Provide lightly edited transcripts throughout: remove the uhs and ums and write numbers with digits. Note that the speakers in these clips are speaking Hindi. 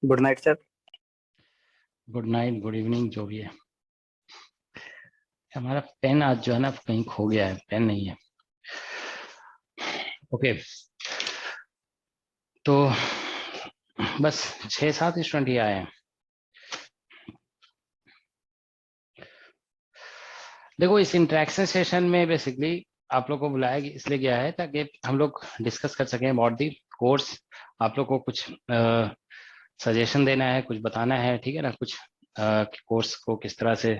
Good night sir. Good night, good evening, जो भी है। हमारा पेन आज जो है ना कहीं खो गया है, पेन नहीं है। ओके, तो बस 6-7 स्टूडेंट ही आए हैं। देखो, इस इंटरेक्शन सेशन में बेसिकली आप लोग को बुलाया इसलिए गया है ताकि हम लोग डिस्कस कर सकें अबाउट दी कोर्स। आप लोग को कुछ सजेशन देना है, कुछ बताना है, ठीक है ना, कुछ कोर्स को किस तरह से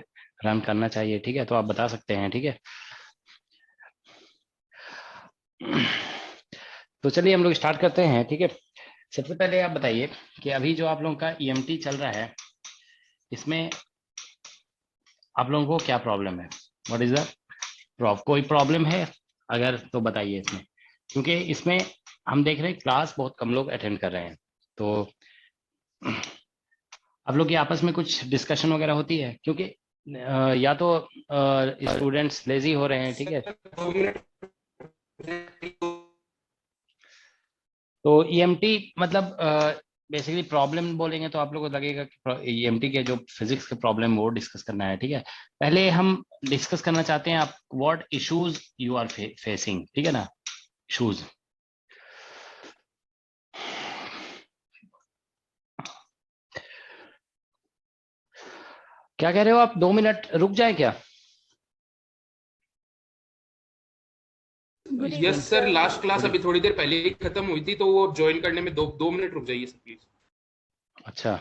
रन करना चाहिए, ठीक है, तो आप बता सकते हैं, ठीक है। तो चलिए हम लोग स्टार्ट करते हैं, ठीक है। सबसे पहले आप बताइए कि अभी जो आप लोगों का ईएमटी चल रहा है, इसमें आप लोगों को क्या प्रॉब्लम है? व्हाट इज द कोई प्रॉब्लम है अगर तो बताइए इसमें, क्योंकि इसमें हम देख रहे हैं क्लास बहुत कम लोग अटेंड कर रहे हैं। तो आप लोग की आपस में कुछ डिस्कशन वगैरह होती है? क्योंकि या तो स्टूडेंट्स लेजी हो रहे हैं, ठीक है। तो ईएमटी मतलब बेसिकली प्रॉब्लम बोलेंगे तो आप लोगों को लगेगा कि ईएमटी के जो फिजिक्स के प्रॉब्लम वो डिस्कस करना है, ठीक है। पहले हम डिस्कस करना चाहते हैं आप what issues you are facing, ठीक है ना, इश्यूज। क्या कह रहे हो आप? 2 मिनट रुक जाए क्या? यस सर, लास्ट क्लास अभी थोड़ी देर पहले ही खत्म हुई थी, तो वो ज्वाइन करने में दो मिनट रुक जाइए सर प्लीज। अच्छा,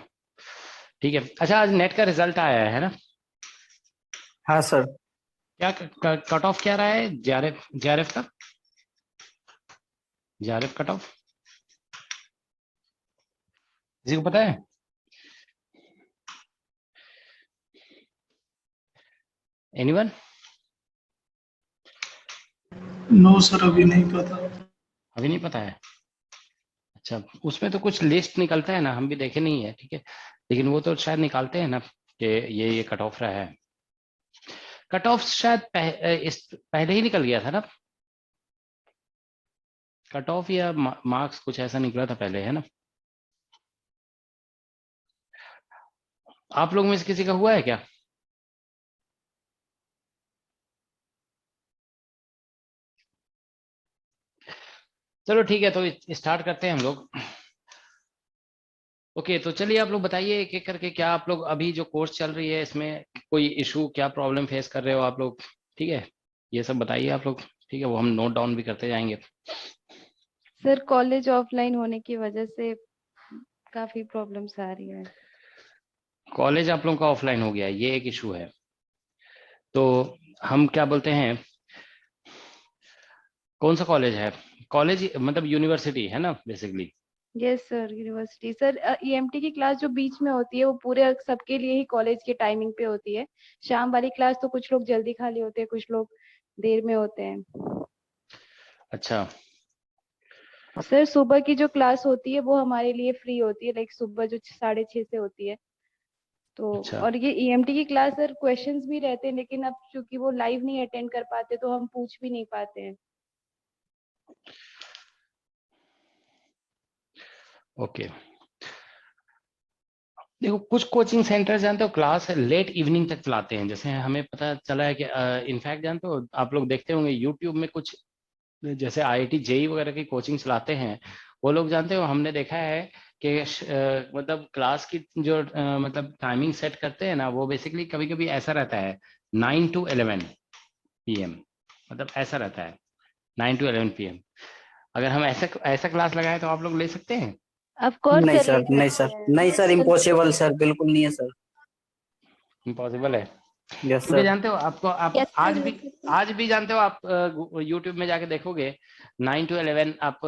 ठीक है। अच्छा, आज नेट का रिजल्ट आया है ना? हाँ सर। क्या कट ऑफ क्या रहा है जेआरएफ का? जेआरएफ कट ऑफ किसी को पता है? एनीवन? नो सर, अभी नहीं पता। अभी नहीं पता है? अच्छा, उसमें तो कुछ लिस्ट निकलता है ना, हम भी देखे नहीं है, ठीक है, लेकिन वो तो शायद निकालते हैं ना कि ये कट ऑफ रहा है। कट ऑफ शायद पहले ही निकल गया था ना, कट ऑफ या मार्क्स कुछ ऐसा निकला था पहले, है ना? आप लोग में से किसी का हुआ है क्या? चलो ठीक है, तो स्टार्ट करते हैं हम लोग। ओके, तो चलिए आप लोग बताइए एक एक करके, क्या आप लोग अभी जो कोर्स चल रही है इसमें कोई इशू, क्या प्रॉब्लम फेस कर रहे हो आप लोग, ठीक है, ये सब बताइए आप लोग, ठीक है, वो हम नोट डाउन भी करते जाएंगे। सर, कॉलेज ऑफलाइन होने की वजह से काफी प्रॉब्लम्स आ रही है। कॉलेज आप लोगों का ऑफलाइन हो गया है, ये एक इशू है। तो हम क्या बोलते हैं, कौन सा कॉलेज है? कॉलेज मतलब यूनिवर्सिटी है ना basically? Yes sir, university. Sir, EMT की क्लास जो बीच में होती है वो पूरे सबके लिए ही कॉलेज के टाइमिंग पे होती है। शाम वाली क्लास तो कुछ लोग जल्दी खाली होते हैं, कुछ लोग देर में होते हैं। अच्छा, सर, सुबह की जो क्लास होती है वो हमारे लिए फ्री होती है, लाइक सुबह जो 6:30 से होती है। तो अच्छा, और ये ईएमटी की क्लास सर क्वेश्चंस भी रहते हैं, लेकिन अब चूंकि वो लाइव नहीं अटेंड कर पाते तो हम पूछ भी नहीं पाते हैं। ओके। देखो, कुछ कोचिंग सेंटर जानते हो क्लास लेट इवनिंग तक चलाते हैं, जैसे हमें पता चला है कि इनफैक्ट जानते हो, आप लोग देखते होंगे यूट्यूब में कुछ जैसे आईआईटी जेई वगैरह की कोचिंग चलाते हैं, वो लोग जानते हो, हमने देखा है कि मतलब क्लास की जो मतलब टाइमिंग सेट करते हैं ना, वो बेसिकली कभी कभी ऐसा रहता है 9 to 11 PM, मतलब ऐसा रहता है 9 to 11 PM। अगर हम ऐसा ऐसा क्लास लगाए तो आप लोग ले सकते हैं? ऑफ कोर्स नहीं सर, सर, ले नहीं सकते सर, हैं। नहीं सर, इम्पॉसिबल सर, बिल्कुल नहीं है सर। इम्पॉसिबल है, यस क्योंकि सर। जानते हो आपको, आप यस सर, ले सकते हैं। आज भी जानते हो आप यूट्यूब में जाके देखोगे 9 to 11, आप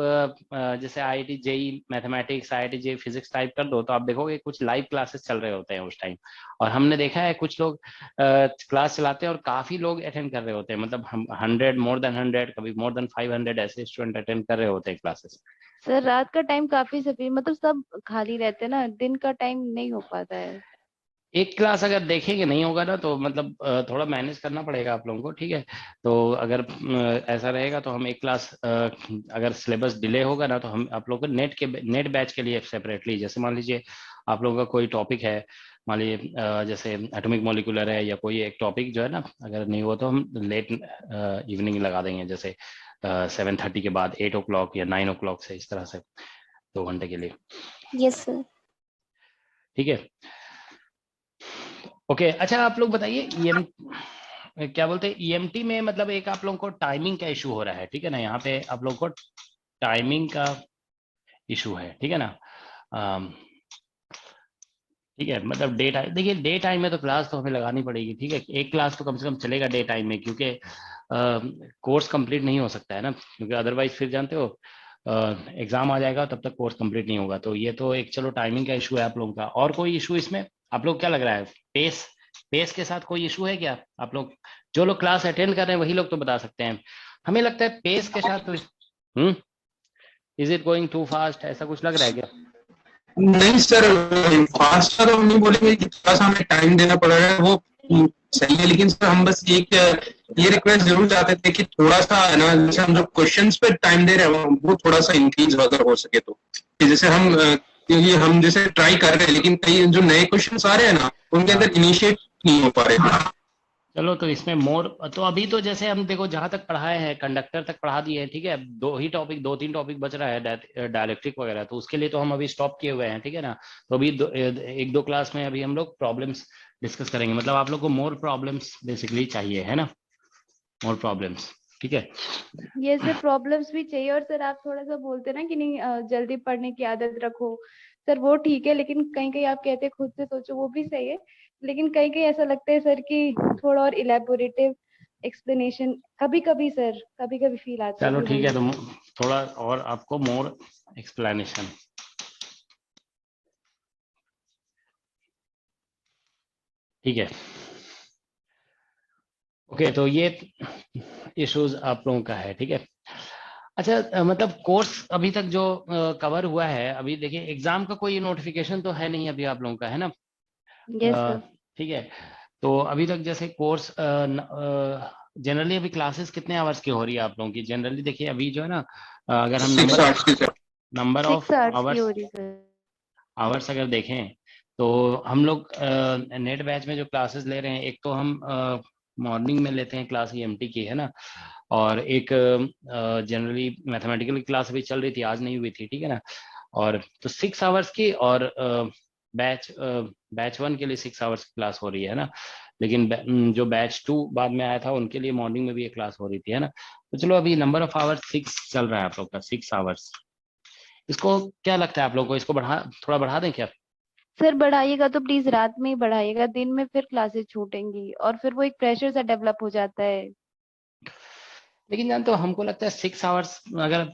जैसे IIT JEE mathematics, IIT JEE physics type कर दो तो आप देखोगे कुछ लाइव क्लासेस चल रहे होते हैं उस टाइम। और हमने देखा है कुछ लोग क्लास चलाते हैं और काफी लोग अटेंड कर रहे होते हैं, मतलब हम 100, मोर देन 100, कभी मोर देन 500 ऐसे स्टूडेंट अटेंड कर रहे होते हैं क्लासेस। सर, रात का टाइम काफी सफी, मतलब सब खाली रहते हैं ना, दिन का टाइम नहीं हो पाता है। एक क्लास अगर देखेंगे नहीं होगा ना तो मतलब थोड़ा मैनेज करना पड़ेगा आप लोगों को, ठीक है। तो अगर ऐसा रहेगा तो हम एक क्लास अगर सिलेबस डिले होगा ना तो हम आप लोगों को नेट बैच के लिए सेपरेटली, जैसे मान लीजिए आप लोगों का कोई टॉपिक है, मान लीजिए जैसे एटॉमिक मॉलिक्यूलर है या कोई एक टॉपिक जो है ना, अगर नहीं हुआ तो हम लेट इवनिंग लगा देंगे, जैसे 7:30 के बाद 8 o'clock या 9 o'clock से, इस तरह से 2 घंटे के लिए। Yes sir. ठीक है, ओके। अच्छा आप लोग बताइए क्या बोलते हैं ईएमटी में, मतलब एक आप लोगों को टाइमिंग का इशू हो रहा है, ठीक है ना, यहाँ पे आप लोगों को टाइमिंग का इशू है, ठीक है ना। ठीक है, मतलब डे टाइम, देखिए डे टाइम में तो क्लास तो हमें लगानी पड़ेगी, ठीक है, एक क्लास तो कम से कम चलेगा डे टाइम में, क्योंकि कोर्स कंप्लीट नहीं हो सकता है ना, क्योंकि अदरवाइज फिर जानते हो एग्जाम आ जाएगा तब तक कोर्स कंप्लीट नहीं होगा। तो ये तो एक चलो टाइमिंग का इशू है आप लोगों का। और कोई इशू इसमें आप लोग क्या लग रहा है, पेस के साथ कोई इशू है क्या? आप लोग जो लोग क्लास अटेंड कर रहे हैं वही लोग तो बता सकते हैं। हमें लगता है पेस के साथ तो is it going too fast, ऐसा कुछ लग रहा है क्या? नहीं सर, फास्ट का तो हम नहीं बोलेंगे कि थोड़ा सा हमें टाइम देना पड़ेगा, वो सही है, लेकिन सर हम बस ये रिक्वेस्ट जरूर चाहते थे कि थोड़ा सा है ना, जैसे हम जो क्वेश्चंस पे टाइम दे रहे हैं वो थोड़ा सा इंक्रीज अगर हो सके तो, कि जैसे क्योंकि हम जैसे ट्राई कर रहे हैं लेकिन कई जो नए क्वेश्चंस आ रहे हैं ना उनके अंदर इनिशिएट नहीं हो पा रहे। चलो तो इसमें मोर, तो अभी तो जैसे हम देखो जहां तक पढ़ाए हैं कंडक्टर तक पढ़ा दिए हैं, ठीक है, 2-3 टॉपिक बच रहा है डायलेक्ट्रिक वगैरह, तो उसके लिए तो हम अभी स्टॉप किए हुए हैं, ठीक है ना। तो अभी 1-2 क्लास में अभी हम लोग प्रॉब्लम्स डिस्कस करेंगे, मतलब आप लोग को मोर प्रॉब्लम्स बेसिकली चाहिए, है ना, मोर प्रॉब्लम्स, ठीक है। ये सर प्रॉब्लम्स भी चाहिए। और सर आप थोड़ा सा बोलते ना कि नहीं जल्दी पढ़ने की आदत रखो, सर वो ठीक है, लेकिन कहीं कहीं आप कहते हैं खुद से सोचो, वो भी सही है, लेकिन कहीं कहीं ऐसा लगता है सर कि थोड़ा और इलेबोरेटिव एक्सप्लेनेशन कभी कभी सर कभी कभी फील आता है चलो कि ठीक है, नहीं। तो थोड़ा और आपको मोर एक्सप्लेनेशन, ठीक है, ओके। तो ये इश्यूज आप लोगों का है, ठीक है। अच्छा मतलब कोर्स अभी तक जो कवर हुआ है, अभी देखिए एग्जाम का कोई नोटिफिकेशन तो है नहीं अभी आप लोगों का, है ना। Yes sir. ठीक है, तो अभी तक जैसे कोर्स जनरली अभी क्लासेस कितने आवर्स की हो रही है आप लोगों की? जनरली देखिए अभी जो है ना, अगर हम 6 आवर्स की सर। नंबर 6 ऑफ आवर्स की आवर्स हो रही सर। आवर्स अगर देखें तो हम लोग नेट बैच में जो क्लासेस ले रहे हैं, एक तो हम मॉर्निंग में लेते हैं क्लास ईएमटी की, है ना, और एक जनरली मैथमेटिकल क्लास भी चल रही थी, आज नहीं हुई थी, ठीक है ना। और तो 6 आवर्स की, और बैच 1 के लिए 6 आवर्स की क्लास हो रही है ना, लेकिन जो बैच 2 बाद में आया था उनके लिए मॉर्निंग में भी एक क्लास हो रही थी, है ना। तो चलो अभी नंबर ऑफ आवर्स 6 चल रहा है आप लोग का, 6 आवर्स। इसको क्या लगता है आप लोग को, इसको थोड़ा बढ़ा दें क्या? सर बढ़ाइएगा तो प्लीज रात में ही बढ़ाइएगा, दिन में फिर क्लासेस छूटेंगी और फिर वो एक प्रेशर सा डेवलप हो जाता है। लेकिन जानते हो हमको लगता है 6 आवर्स अगर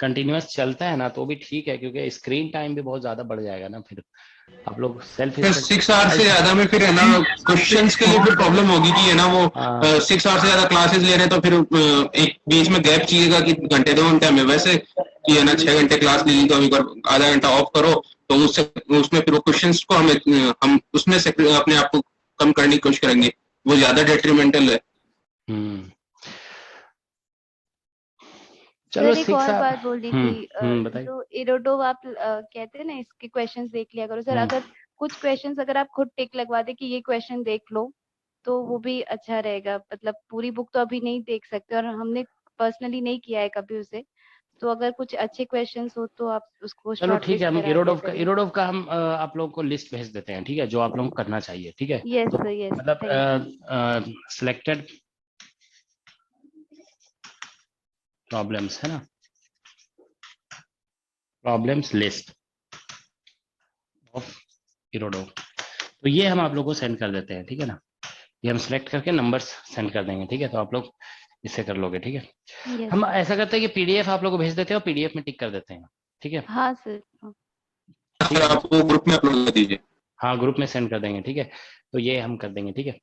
कंटिन्यूअस चलता है ना तो भी ठीक है, क्योंकि स्क्रीन टाइम भी बहुत ज्यादा बढ़ जाएगा ना, फिर आप लोग सेल्फ 6 आवर्स से ज्यादा में फिर है ना क्वेश्चंस के लिए फिर प्रॉब्लम होगी कि है ना वो 6 आवर्स से ज्यादा क्लासेस ले रहे हैं तो फिर एक बीच में गैप चाहिएगा कि घंटे 2 घंटे में, वैसे कि है ना 6 घंटे क्लास ली तो अभी आधा घंटा ऑफ करो तो उसमें फिर वो क्वेश्चंस को हम उसमें से अपने आप को कम करने की कोशिश करेंगे, वो ज्यादा डेट्रीमेंटल है। चलो सर एक 6 और बात बोलनी थी, बताइए। जो इरोडोव आप कहते हैं ना, इसके क्वेश्चंस देख लिया करो सर। अगर कुछ क्वेश्चंस अगर आप खुद टिक लगवा दे कि ये क्वेश्चन देख लो तो वो भी अच्छा रहेगा। मतलब पूरी बुक तो अभी नहीं देख सकते और हमने पर्सनली नहीं किया है कभी उसे, तो अगर कुछ अच्छे क्वेश्चंस हो तो आप उसको चलो ठीक शॉर्टलिस्ट है, हम करा दिया करिए। इरोडोव का हम आप लोगों को लिस्ट भेज देते हैं, ठीक है, जो आप लोगों को करना चाहिए, ठीक है। यस सर, यस, मतलब थैंक यू। सिलेक्टेड प्रॉब्लम्स, है ना, प्रॉब्लम्स लिस्ट ऑफ इरोडोव, तो ये हम आप लोगों को सेंड कर देते हैं, ठीक है ना। ये हम सिलेक्ट करके नंबर्स सेंड कर देंगे, ठीक है, तो आप लोग इससे कर लोगे, ठीक है। यस हम ऐसा करते हैं कि पीडीएफ आप लोग को भेज देते हैं और पीडीएफ में टिक कर देते हैं, ठीक है। हाँ सर। ठीक है, आपको ग्रुप में अपलोड कर दीजिए। हाँ ग्रुप में सेंड कर देंगे, ठीक है, तो ये हम कर देंगे, ठीक है।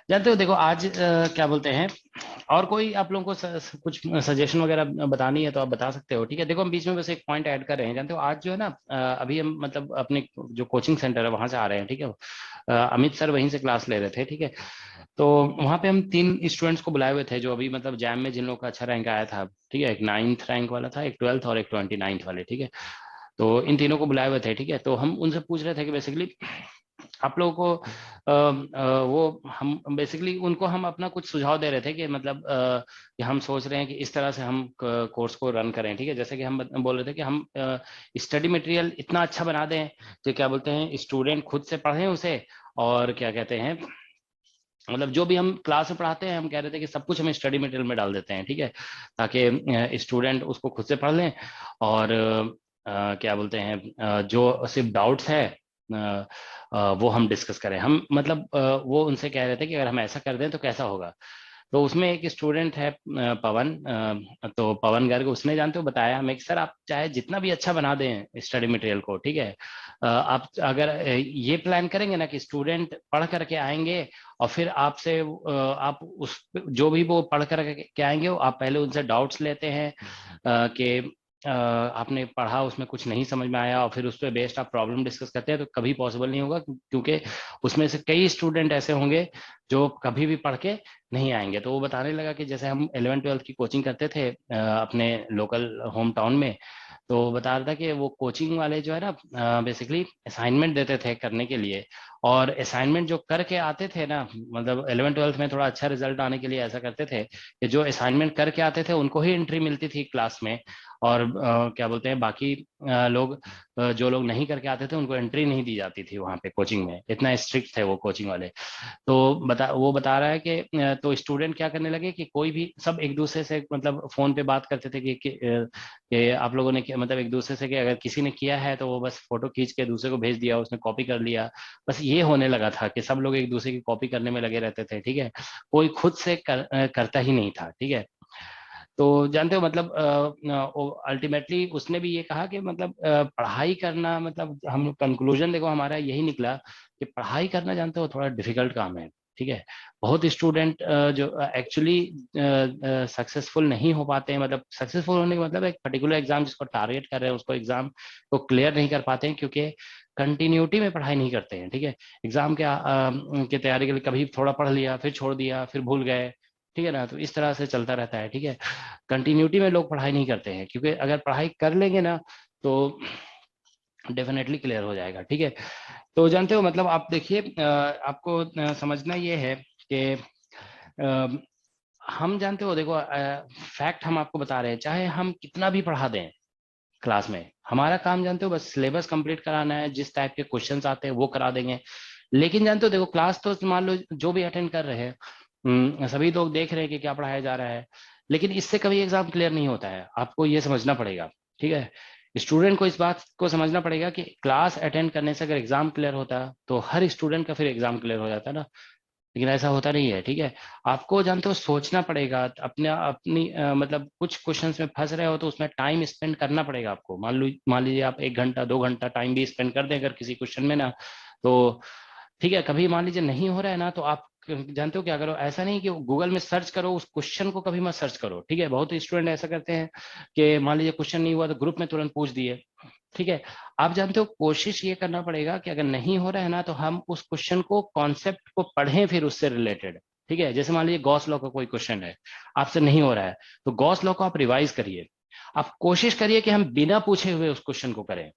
जानते हो देखो आज क्या बोलते हैं, और कोई आप लोगों को कुछ सजेशन वगैरह बतानी है तो आप बता सकते हो, ठीक है। देखो हम बीच में बस एक पॉइंट ऐड कर रहे हैं, जानते हो आज जो है ना अभी हम मतलब अपने जो कोचिंग सेंटर है वहां से आ रहे हैं, ठीक है। अमित सर वहीं से क्लास ले रहे थे, ठीक है। तो वहां पे हम 3 स्टूडेंट्स को बुलाए हुए थे जो अभी मतलब जैम में जिन लोगों का अच्छा रैंक आया था, ठीक है। एक 9th रैंक वाला था, एक 12th और एक 29th वाले, ठीक है। तो इन तीनों को बुलाए हुए थे, ठीक है। तो हम उनसे पूछ रहे थे कि बेसिकली आप लोगों को वो हम बेसिकली उनको हम अपना कुछ सुझाव दे रहे थे कि मतलब कि हम सोच रहे हैं कि इस तरह से हम कोर्स को रन करें, ठीक है। जैसे कि हम बोल रहे थे कि हम स्टडी मटेरियल इतना अच्छा बना दें कि क्या बोलते हैं स्टूडेंट खुद से पढ़ें उसे, और क्या कहते हैं मतलब जो भी हम क्लास में पढ़ाते हैं हम कह रहे थे कि सब कुछ हम स्टडी मटेरियल में डाल देते हैं, ठीक है, ताकि स्टूडेंट उसको खुद से पढ़ लें। और क्या बोलते हैं जो सिर्फ डाउट्स है वो हम डिस्कस करें। हम मतलब वो उनसे कह रहे थे कि अगर हम ऐसा कर दें तो कैसा होगा। तो उसमें एक स्टूडेंट है पवन, तो पवन गर्ग, उसने जानते हो बताया हमें कि सर आप चाहे जितना भी अच्छा बना दें स्टडी मटेरियल को, ठीक है, आप अगर ये प्लान करेंगे ना कि स्टूडेंट पढ़ करके आएंगे और फिर आपसे आप उस जो भी वो पढ़ करके आएंगे आप पहले उनसे डाउट्स लेते हैं कि आपने पढ़ा उसमें कुछ नहीं समझ में आया और फिर उस पर बेस्ड आप प्रॉब्लम डिस्कस करते हैं, तो कभी पॉसिबल नहीं होगा, क्योंकि उसमें से कई स्टूडेंट ऐसे होंगे जो कभी भी पढ़ के नहीं आएंगे। तो वो बताने लगा कि जैसे हम 11th-12th की कोचिंग करते थे अपने लोकल होम टाउन में, तो बता रहा था कि वो कोचिंग वाले जो है ना बेसिकली असाइनमेंट देते थे करने के लिए, और असाइनमेंट जो करके आते थे ना, मतलब 11th-12th में थोड़ा अच्छा रिजल्ट आने के लिए ऐसा करते थे कि जो असाइनमेंट करके आते थे उनको ही एंट्री मिलती थी क्लास में, और क्या बोलते हैं बाकी लोग जो लोग नहीं करके आते थे उनको एंट्री नहीं दी जाती थी वहां पे कोचिंग में, इतना स्ट्रिक्ट थे वो कोचिंग वाले। तो वो बता रहा है कि तो स्टूडेंट क्या करने लगे कि कोई भी सब एक दूसरे से मतलब फोन पे बात करते थे कि आप लोगों ने मतलब एक दूसरे से कि अगर किसी ने किया है तो वो बस फोटो खींच के दूसरे को भेज दिया, उसने कॉपी कर लिया, बस ये होने लगा था कि सब लोग एक दूसरे की कॉपी करने में लगे रहते थे, ठीक है। कोई खुद से करता ही नहीं था, ठीक है। तो जानते हो मतलब अल्टीमेटली उसने भी ये कहा कि मतलब पढ़ाई करना, मतलब हम कंक्लूजन देखो हमारा यही निकला कि पढ़ाई करना जानते हो थोड़ा डिफिकल्ट काम है, ठीक है। बहुत स्टूडेंट जो एक्चुअली सक्सेसफुल नहीं हो पाते हैं, मतलब सक्सेसफुल होने का मतलब एक पर्टिकुलर एग्जाम जिसको टारगेट कर रहे हैं उसको एग्जाम को क्लियर नहीं कर पाते हैं, क्योंकि कंटिन्यूटी में पढ़ाई नहीं करते हैं, ठीक है। एग्जाम के तैयारी के लिए कभी थोड़ा पढ़ लिया फिर छोड़ दिया फिर भूल गए, ठीक है ना, तो इस तरह से चलता रहता है, ठीक है। कंटिन्यूटी में लोग पढ़ाई नहीं करते हैं, क्योंकि अगर पढ़ाई कर लेंगे ना तो डेफिनेटली क्लियर हो जाएगा, ठीक है। तो जानते हो मतलब आप देखिए आपको समझना ये है कि हम जानते हो देखो फैक्ट हम आपको बता रहे हैं, चाहे हम कितना भी पढ़ा दें क्लास में, हमारा काम जानते हो बस सिलेबस कंप्लीट कराना है, जिस टाइप के क्वेश्चंस आते हैं वो करा देंगे। लेकिन जानते हो देखो क्लास तो मान लो जो भी अटेंड कर रहे हैं सभी लोग देख रहे हैं कि क्या पढ़ाया जा रहा है, लेकिन इससे कभी एग्जाम क्लियर नहीं होता है, आपको ये समझना पड़ेगा, ठीक है। स्टूडेंट को इस बात को समझना पड़ेगा कि क्लास अटेंड करने से अगर एग्जाम क्लियर होता तो हर स्टूडेंट का फिर एग्जाम क्लियर हो जाता ना, लेकिन ऐसा होता नहीं है, ठीक है। आपको जानते हो सोचना पड़ेगा अपने अपनी मतलब कुछ क्वेश्चंस में फंस रहे हो तो उसमें टाइम स्पेंड करना पड़ेगा आपको। मान लीजिए आप 1 घंटा 2 घंटा टाइम भी स्पेंड कर दें अगर किसी क्वेश्चन में ना, तो ठीक है। कभी मान लीजिए नहीं हो रहा है ना, तो आप जानते हो क्या करो, ऐसा नहीं कि गूगल में सर्च करो, उस क्वेश्चन को कभी मत सर्च करो, ठीक है। बहुत स्टूडेंट ऐसा करते हैं कि मान लीजिए क्वेश्चन नहीं हुआ तो ग्रुप में तुरंत पूछ दिए, ठीक है। आप जानते हो कोशिश ये करना पड़ेगा कि अगर नहीं हो रहा है ना तो हम उस क्वेश्चन को कॉन्सेप्ट को पढ़ें फिर उससे रिलेटेड, ठीक है। जैसे मान लीजिए गॉस लॉ का कोई क्वेश्चन है आपसे नहीं हो रहा है, तो गॉस लॉ को आप रिवाइज करिए, आप कोशिश करिए कि हम बिना पूछे हुए उस क्वेश्चन को करें।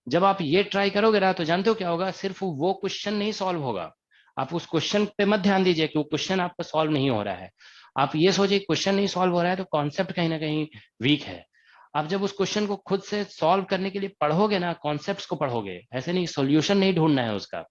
जब आप ये ट्राई करोगे ना तो जानते हो क्या होगा, सिर्फ वो क्वेश्चन नहीं सॉल्व होगा, आप उस क्वेश्चन पे मत ध्यान दीजिए कि वो क्वेश्चन आपका सॉल्व नहीं हो रहा है, आप ये सोचिए क्वेश्चन नहीं सॉल्व हो रहा है तो कॉन्सेप्ट कहीं ना कहीं वीक है। आप जब उस क्वेश्चन को खुद से सॉल्व करने के लिए पढ़ोगे ना, कॉन्सेप्ट्स को पढ़ोगे, ऐसे नहीं सॉल्यूशन नहीं ढूंढना है उसका,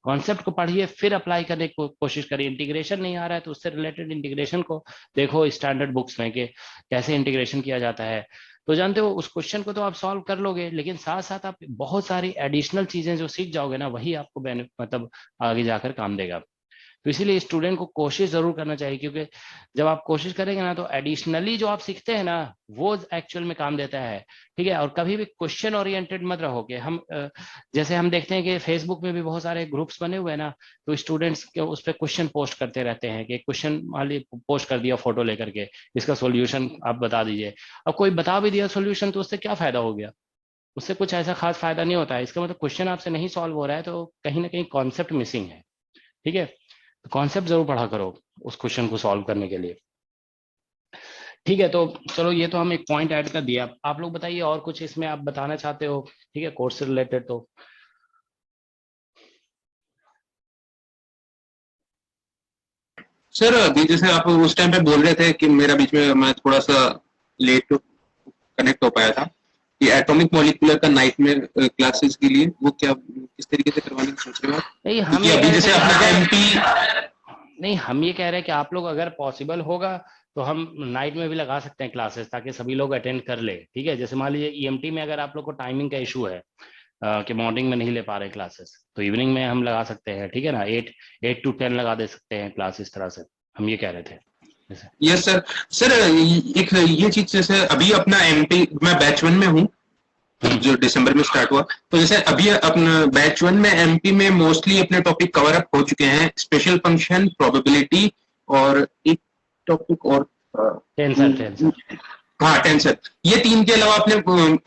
कॉन्सेप्ट को पढ़िए फिर अप्लाई करने की कोशिश करिए। इंटीग्रेशन नहीं आ रहा है तो उससे रिलेटेड इंटीग्रेशन को देखो स्टैंडर्ड बुक्स में कि कैसे इंटीग्रेशन किया जाता है, तो जानते हो उस क्वेश्चन को तो आप सॉल्व कर लोगे, लेकिन साथ साथ आप बहुत सारी एडिशनल चीजें जो सीख जाओगे ना वही आपको मतलब आगे जाकर काम देगा। तो इसीलिए स्टूडेंट को कोशिश जरूर करना चाहिए, क्योंकि जब आप कोशिश करेंगे ना तो एडिशनली जो आप सीखते हैं ना वो एक्चुअल में काम देता है। ठीक है, और कभी भी क्वेश्चन ओरिएंटेड मत रहोगे। हम जैसे हम देखते हैं कि फेसबुक में भी बहुत सारे ग्रुप्स बने हुए हैं ना, तो स्टूडेंट्स के उस पर क्वेश्चन पोस्ट करते रहते हैं कि क्वेश्चन मान लीजिए पोस्ट कर दिया फोटो लेकर के, इसका सोल्यूशन आप बता दीजिए। अब कोई बता भी दिया सोल्यूशन तो उससे क्या फायदा हो गया, उससे कुछ ऐसा खास फायदा नहीं होता है। इसका मतलब क्वेश्चन आपसे नहीं सॉल्व हो रहा है तो कहीं ना कहीं कॉन्सेप्ट मिसिंग है। ठीक है, तो कॉन्सेप्ट जरूर पढ़ा करो उस क्वेश्चन को सॉल्व करने के लिए। ठीक है, तो चलो ये तो हम एक पॉइंट ऐड कर दिया। आप लोग बताइए और कुछ इसमें आप बताना चाहते हो? ठीक है, कोर्स से रिलेटेड। तो सर अभी जैसे आप उस टाइम पे बोल रहे थे कि मेरा बीच में मैं थोड़ा सा लेट कनेक्ट हो पाया था कि एटॉमिक मॉलिक्यूलर का नाइट में क्लासेस के लिए वो क्या किस तरीके से करवाने की सोच रहे हो आप? नहीं, हम क्योंकि अभी जैसे आपने एमपी नहीं, हम ये कह रहे हैं कि आप लोग अगर पॉसिबल होगा तो हम नाइट में भी लगा सकते हैं क्लासेस, ताकि सभी लोग अटेंड कर ले। ठीक है, जैसे मान लीजिए ईएमटी में अगर आप लोग को टाइमिंग का इशू है कि मॉर्निंग में नहीं ले पा रहे क्लासेस, तो इवनिंग में हम लगा सकते हैं। ठीक है ना, 8 to 10 लगा दे सकते हैं क्लास, इस तरह से हम ये कह रहे थे। Yes sir. सर एक ये चीज जैसे अभी अपना एमपी मैं बैच 1 में हूँ जो दिसंबर में स्टार्ट हुआ, तो जैसे अभी अपना बैच 1 में एमपी में मोस्टली अपने टॉपिक कवर अप हो चुके हैं, स्पेशल फंक्शन, प्रोबेबिलिटी और एक टॉपिक और टेंसर। हाँ टेंसर। ये 3 के अलावा अपने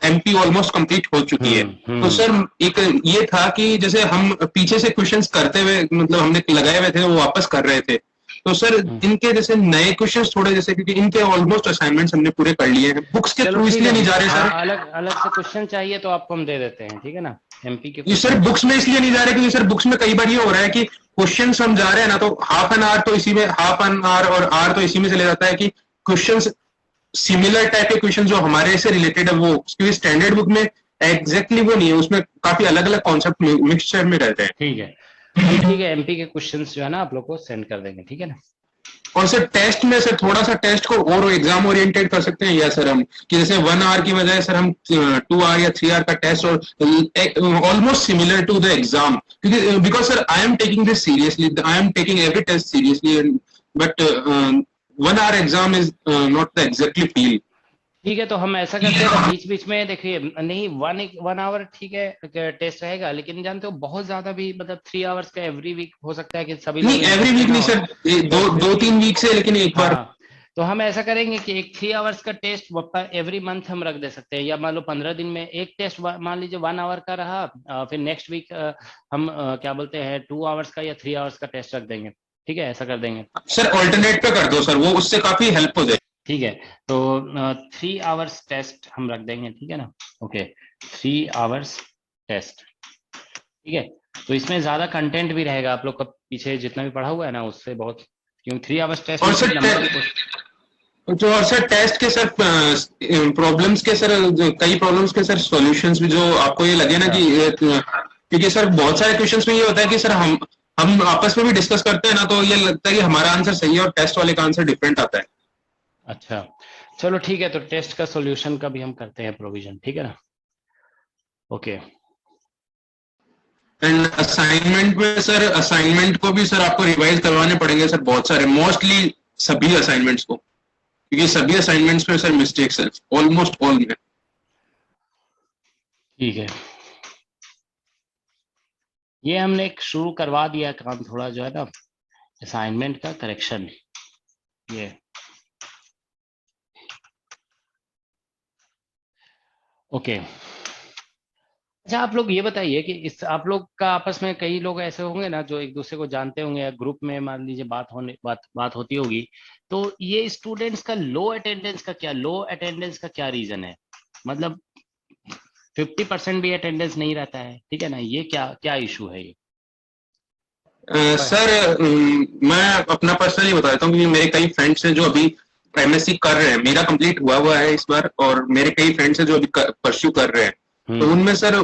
एमपी ऑलमोस्ट कंप्लीट हो चुकी है। तो सर एक ये था कि जैसे हम पीछे से क्वेश्चंस करते हुए मतलब हमने लगाए हुए थे वो वापस कर रहे थे, तो सर इनके जैसे नए क्वेश्चंस थोड़े जैसे क्योंकि इनके ऑलमोस्ट असाइनमेंट्स हमने पूरे कर लिए हैं, बुक्स के थ्रू इसलिए नहीं जा रहे सर। अलग अलग से क्वेश्चन चाहिए तो आपको हम दे देते हैं। ठीक है ना, एमपी के सर बुक्स में इसलिए नहीं जा रहे क्योंकि सर बुक्स में कई बार ये हो रहा है कि क्वेश्चन हम जा रहे हैं ना तो हाफ एन आवर तो इसी में, हाफ एन आवर और आवर तो इसी में चले जाता है कि क्वेश्चन सिमिलर टाइप के क्वेश्चन जो हमारे से रिलेटेड है वो, क्योंकि स्टैंडर्ड बुक में एग्जैक्टली वो नहीं है, उसमें काफी अलग अलग कॉन्सेप्ट मिक्सचर में रहते हैं। ठीक है, ठीक है, एमपी के क्वेश्चंस जो है ना आप लोग को सेंड कर देंगे। ठीक है ना, और सर टेस्ट में सर थोड़ा सा टेस्ट को और एग्जाम ओरिएंटेड कर सकते हैं या सर हम कि जैसे 1 आवर की बजाय सर हम 2 आवर या 3 आवर का टेस्ट और almost similar to the exam, क्योंकि because sir I am taking this seriously, I am taking every test seriously, but 1 hour exam is not the exactly feel. ठीक है, तो हम ऐसा करते हैं बीच बीच में देखिए, नहीं 1 आवर ठीक है टेस्ट रहेगा, लेकिन जानते हो बहुत ज्यादा भी मतलब 3 आवर्स का एवरी वीक हो सकता है कि सभी नहीं एवरी वीक नहीं सर, 2-3 वीक से, लेकिन एक बार। तो हम ऐसा करेंगे कि एक 3 आवर्स का टेस्ट एवरी मंथ हम रख दे सकते हैं, या मान लो 15 दिन में एक टेस्ट मान लीजिए 1 आवर का रहा, फिर नेक्स्ट वीक हम क्या बोलते हैं 2 आवर्स का या 3 आवर्स का टेस्ट रख देंगे। ठीक है, ऐसा कर देंगे सर। ऑल्टरनेट पे कर दो सर, वो उससे काफी हेल्प हो जाए। ठीक है, तो 3 आवर्स टेस्ट हम रख देंगे। ठीक है ना, ओके 3 आवर्स टेस्ट। ठीक है, तो इसमें ज्यादा कंटेंट भी रहेगा, आप लोग का पीछे जितना भी पढ़ा हुआ है ना उससे बहुत, क्योंकि 3 आवर्स टेस्ट और सर जो और सर टेस्ट के सर प्रॉब्लम्स के सर कई प्रॉब्लम्स के सर सॉल्यूशंस भी जो आपको ये लगे ना कि क्योंकि सर बहुत सारे क्वेश्चंस में ये होता है कि सर हम आपस में भी डिस्कस करते हैं ना तो ये लगता है कि हमारा आंसर सही है और टेस्ट वाले का आंसर डिफरेंट आता है। अच्छा चलो ठीक है, तो टेस्ट का सॉल्यूशन का भी हम करते हैं प्रोविजन। ठीक है ना, ओके। एंड असाइनमेंट में सर, असाइनमेंट को भी सर आपको रिवाइज करवाने पड़ेंगे सर बहुत सारे, मोस्टली सभी असाइनमेंट्स को, क्योंकि सभी असाइनमेंट्स में सर मिस्टेक्स है ऑलमोस्ट ऑल में। ठीक है, ये हमने एक शुरू करवा दिया काम थोड़ा जो है ना असाइनमेंट का करेक्शन। ये ओके अच्छा, आप लोग ये बताइए कि इस आप लोग का आपस में कई लोग ऐसे होंगे ना जो एक दूसरे को जानते होंगे, या ग्रुप में मान लीजिए बात होती होगी, तो ये स्टूडेंट्स का लो अटेंडेंस का क्या रीजन है? मतलब 50% भी अटेंडेंस नहीं रहता है। ठीक है ना, ये क्या इशू है ये? सर मैं अपना पर्सनली बता देता हूँ, क्योंकि मेरे कई फ्रेंड्स हैं जो अभी एमएससी कर रहे हैं, मेरा कंप्लीट हुआ है इस बार, और मेरे कई फ्रेंड्स हैं जो अभी परस्यू कर रहे हैं, तो उनमें सर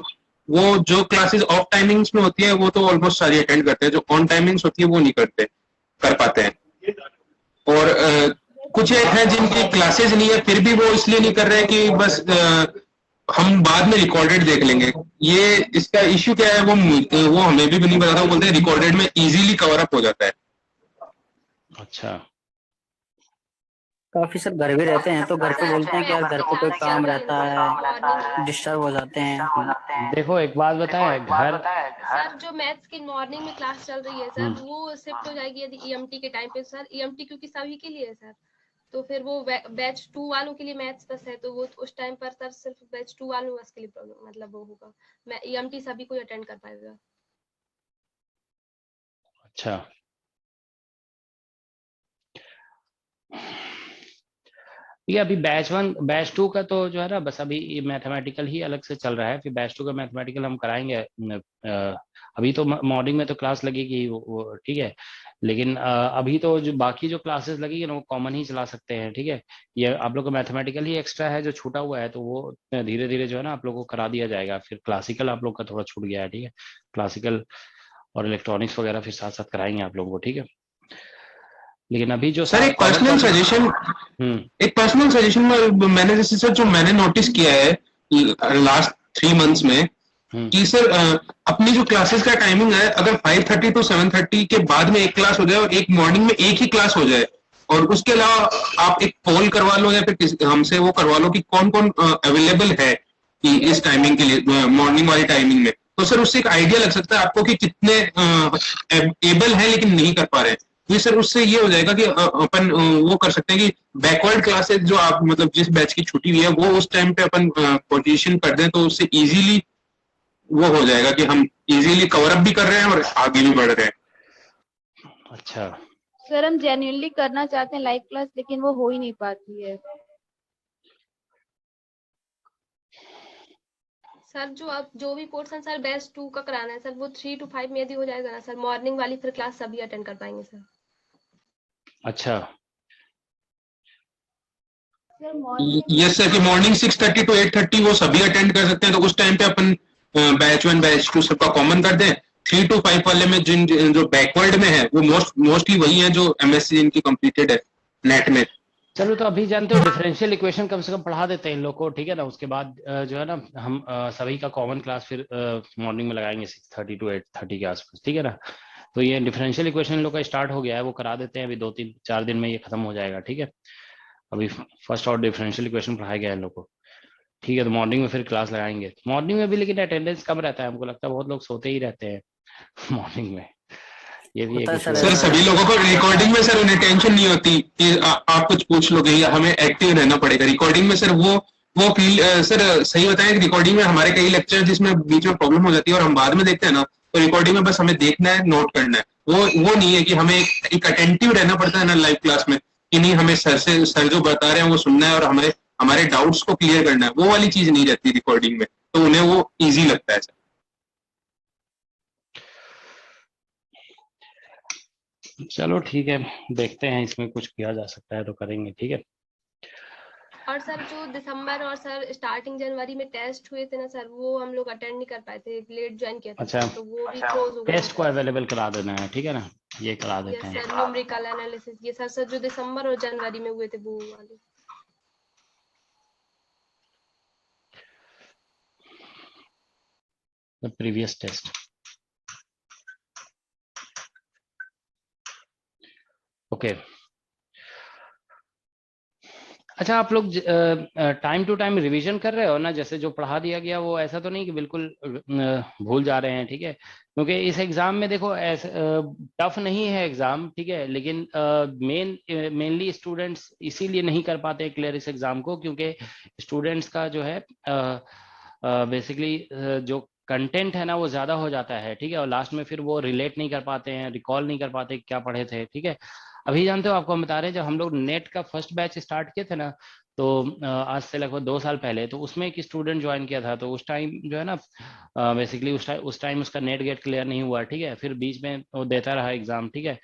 वो जो क्लासेस ऑफ टाइमिंग्स में होती है वो तो ऑलमोस्ट सारी अटेंड करते हैं, जो ऑन टाइमिंग्स होती है वो नहीं कर पाते हैं। और कुछ एक है जिनकी क्लासेस नहीं है फिर भी वो इसलिए नहीं कर रहे हैं कि बस हम बाद में रिकॉर्डेड देख लेंगे। ये इसका इश्यू क्या है वो हमें भी नहीं पता था। वो बोलते हैं रिकॉर्डेड में इजीली कवर अप हो जाता है, अच्छा, काफी सर घर भी रहते हैं तो घर पे बोलते हैं कि यार घर पे कोई काम रहता है, डिस्टर्ब हो जाते हैं। देखो एक बात बताएं, घर सर जो मैथ्स की मॉर्निंग में क्लास चल रही है सर, वो शिफ्ट हो जाएगी यदि ईएमटी के टाइम पे सर। ईएमटी क्योंकि सभी के लिए है सर, तो फिर वो बैच 2 वालों के लिए मैथ्स बस है, तो वो उस टाइम पर सर सिर्फ बैच 2 वालों बस के लिए प्रॉब्लम मतलब वो होगा। मैं ईएमटी सभी को अटेंड कर पाएगा। अच्छा, ये अभी बैच 1 बैच 2 का तो जो है ना बस अभी मैथमेटिकल ही अलग से चल रहा है, फिर बैच 2 का मैथमेटिकल हम कराएंगे। अभी तो मॉर्निंग में तो क्लास लगेगी ही, वो ठीक है, लेकिन अभी तो जो बाकी जो क्लासेस लगेगी ना वो कॉमन ही चला सकते हैं, ठीक है। ये आप लोग को मैथमेटिकल ही एक्स्ट्रा है जो छूटा हुआ है, तो वो धीरे धीरे जो है ना आप लोग को करा दिया जाएगा। फिर क्लासिकल आप लोग का थोड़ा छूट गया है, ठीक है, क्लासिकल और इलेक्ट्रॉनिक्स वगैरह फिर साथ साथ कराएंगे आप लोगों को, ठीक है। लेकिन अभी जो सर एक पर्सनल सजेशन, एक पर्सनल सजेशन में मैंने जैसे सर जो मैंने नोटिस किया है लास्ट 3 मंथ्स में कि सर अपनी जो क्लासेस का टाइमिंग है, अगर 5:30 to 7:30 के बाद में एक क्लास हो जाए और एक मॉर्निंग में एक ही क्लास हो जाए, और उसके अलावा आप एक पोल करवा लो या फिर हमसे वो करवा लो कि कौन कौन अवेलेबल है कि इस टाइमिंग के लिए मॉर्निंग वाली टाइमिंग में, तो सर उससे एक आइडिया लग सकता है आपको कि कितने एबल हैं लेकिन नहीं कर पा रहे हैं। तो सर उससे ये हो जाएगा कि अपन वो कर सकते हैं कि बैकवर्ड क्लासेस जो आप मतलब जिस बैच की छुट्टी हुई है वो उस टाइम पे अपन पोजीशन कर दें, तो उससे इजीली वो हो जाएगा कि हम इजीली कवर अप भी कर रहे हैं और आगे भी बढ़ रहे हैं। अच्छा सर हम जेन्युइनली करना चाहते हैं लाइव क्लास, लेकिन वो हो ही नहीं पाती है। सर जो अब जो भी पोर्शन सर बैच 2 का कराना है सर, वो 3 to 5 में यदि हो जाएगा ना सर, मॉर्निंग वाली फिर क्लास सभी अटेंड कर पाएंगे सर। अच्छा, सर मॉर्निंग यस सर कि मॉर्निंग 6:30 to 8:30 वो सभी अटेंड कर सकते हैं, तो उस टाइम पे अपन बैच 1 बैच 2 सबका कॉमन कर दें। 3 to 5 वाले में जिन जो बैकवर्ड में है वो मोस्टली वही है जो एमएससी इनकी कंप्लीटेड है नेट में। चलो तो अभी जानते हो डिफरेंशियल इक्वेशन कम से कम पढ़ा देते हैं इन लोग को, ठीक है ना। उसके बाद जो है ना हम सभी का कॉमन क्लास फिर मॉर्निंग में लगाएंगे 6:30 to 8:30 के आसपास, ठीक है ना। तो ये डिफरेंशियल इक्वेशन इन लोग का स्टार्ट हो गया है, वो करा देते हैं अभी 2-3-4 दिन में ये खत्म हो जाएगा, ठीक है। अभी फर्स्ट और डिफरेंशियल इक्वेशन पढ़ाया गया है इन लोग को, ठीक है। तो मॉर्निंग में फिर क्लास लगाएंगे मॉर्निंग में भी, लेकिन अटेंडेंस कम रहता है, हमको लगता है बहुत लोग सोते ही रहते हैं मॉर्निंग में, ये भी एक होता है issue सर है। सर ऐसा। सभी लोगों को रिकॉर्डिंग में सर उन्हें टेंशन नहीं होती कि आप कुछ पूछ लोगे या हमें एक्टिव रहना पड़ेगा रिकॉर्डिंग में। सर वो फील सर सही बताएं कि रिकॉर्डिंग में हमारे कई लेक्चर जिसमें बीच में प्रॉब्लम हो जाती है और हम बाद में देखते हैं ना, तो रिकॉर्डिंग में बस हमें देखना है, नोट करना है। वो नहीं है कि हमें एक अटेंटिव रहना पड़ता है ना लाइव क्लास में, कि नहीं हमें सर जो बता रहे हैं वो सुनना है और हमें हमारे डाउट्स को क्लियर करना है, वो वाली चीज नहीं रहती रिकॉर्डिंग में, तो उन्हें वो ईजी लगता है सर। चलो ठीक है, देखते हैं इसमें कुछ किया जा सकता है तो करेंगे, ठीक है। और सर जो दिसंबर और सर स्टार्टिंग जनवरी में टेस्ट हुए थे ना सर, वो हम लोग अटेंड नहीं कर पाए थे, लेट ज्वाइन किया था अच्छा, सर, तो वो भी क्लोज हो गया टेस्ट को अवेलेबल करा देना है, ठीक है ना, ये करा यस देते हैं। सर, न्यूमेरिकल एनालिसिस ये सर जो दिसंबर और जनवरी में हुए थे वो वाले। Previous test, okay. अच्छा, आप लोग टाइम टू टाइम रिवीजन कर रहे हो ना, जैसे जो पढ़ा दिया गया वो ऐसा तो नहीं कि बिल्कुल भूल जा रहे हैं, ठीक है। क्योंकि इस एग्जाम में देखो टफ नहीं है एग्जाम, ठीक है, लेकिन मेनली स्टूडेंट्स इसीलिए नहीं कर पाते क्लियर इस एग्जाम को, क्योंकि स्टूडेंट्स का जो है बेसिकली जो कंटेंट है ना वो ज्यादा हो जाता है, ठीक है, और लास्ट में फिर वो रिलेट नहीं कर पाते हैं, रिकॉल नहीं कर पाते क्या पढ़े थे, ठीक है। अभी जानते हो, आपको हम बता रहे हैं, जब हम लोग नेट का फर्स्ट बैच स्टार्ट किए थे ना, तो आज से लगभग 2 साल पहले, तो उसमें एक स्टूडेंट ज्वाइन किया था, तो उस टाइम जो है ना बेसिकली उस टाइम उसका नेट गेट क्लियर नहीं हुआ, ठीक है, फिर बीच में वो देता रहा एग्जाम, ठीक है।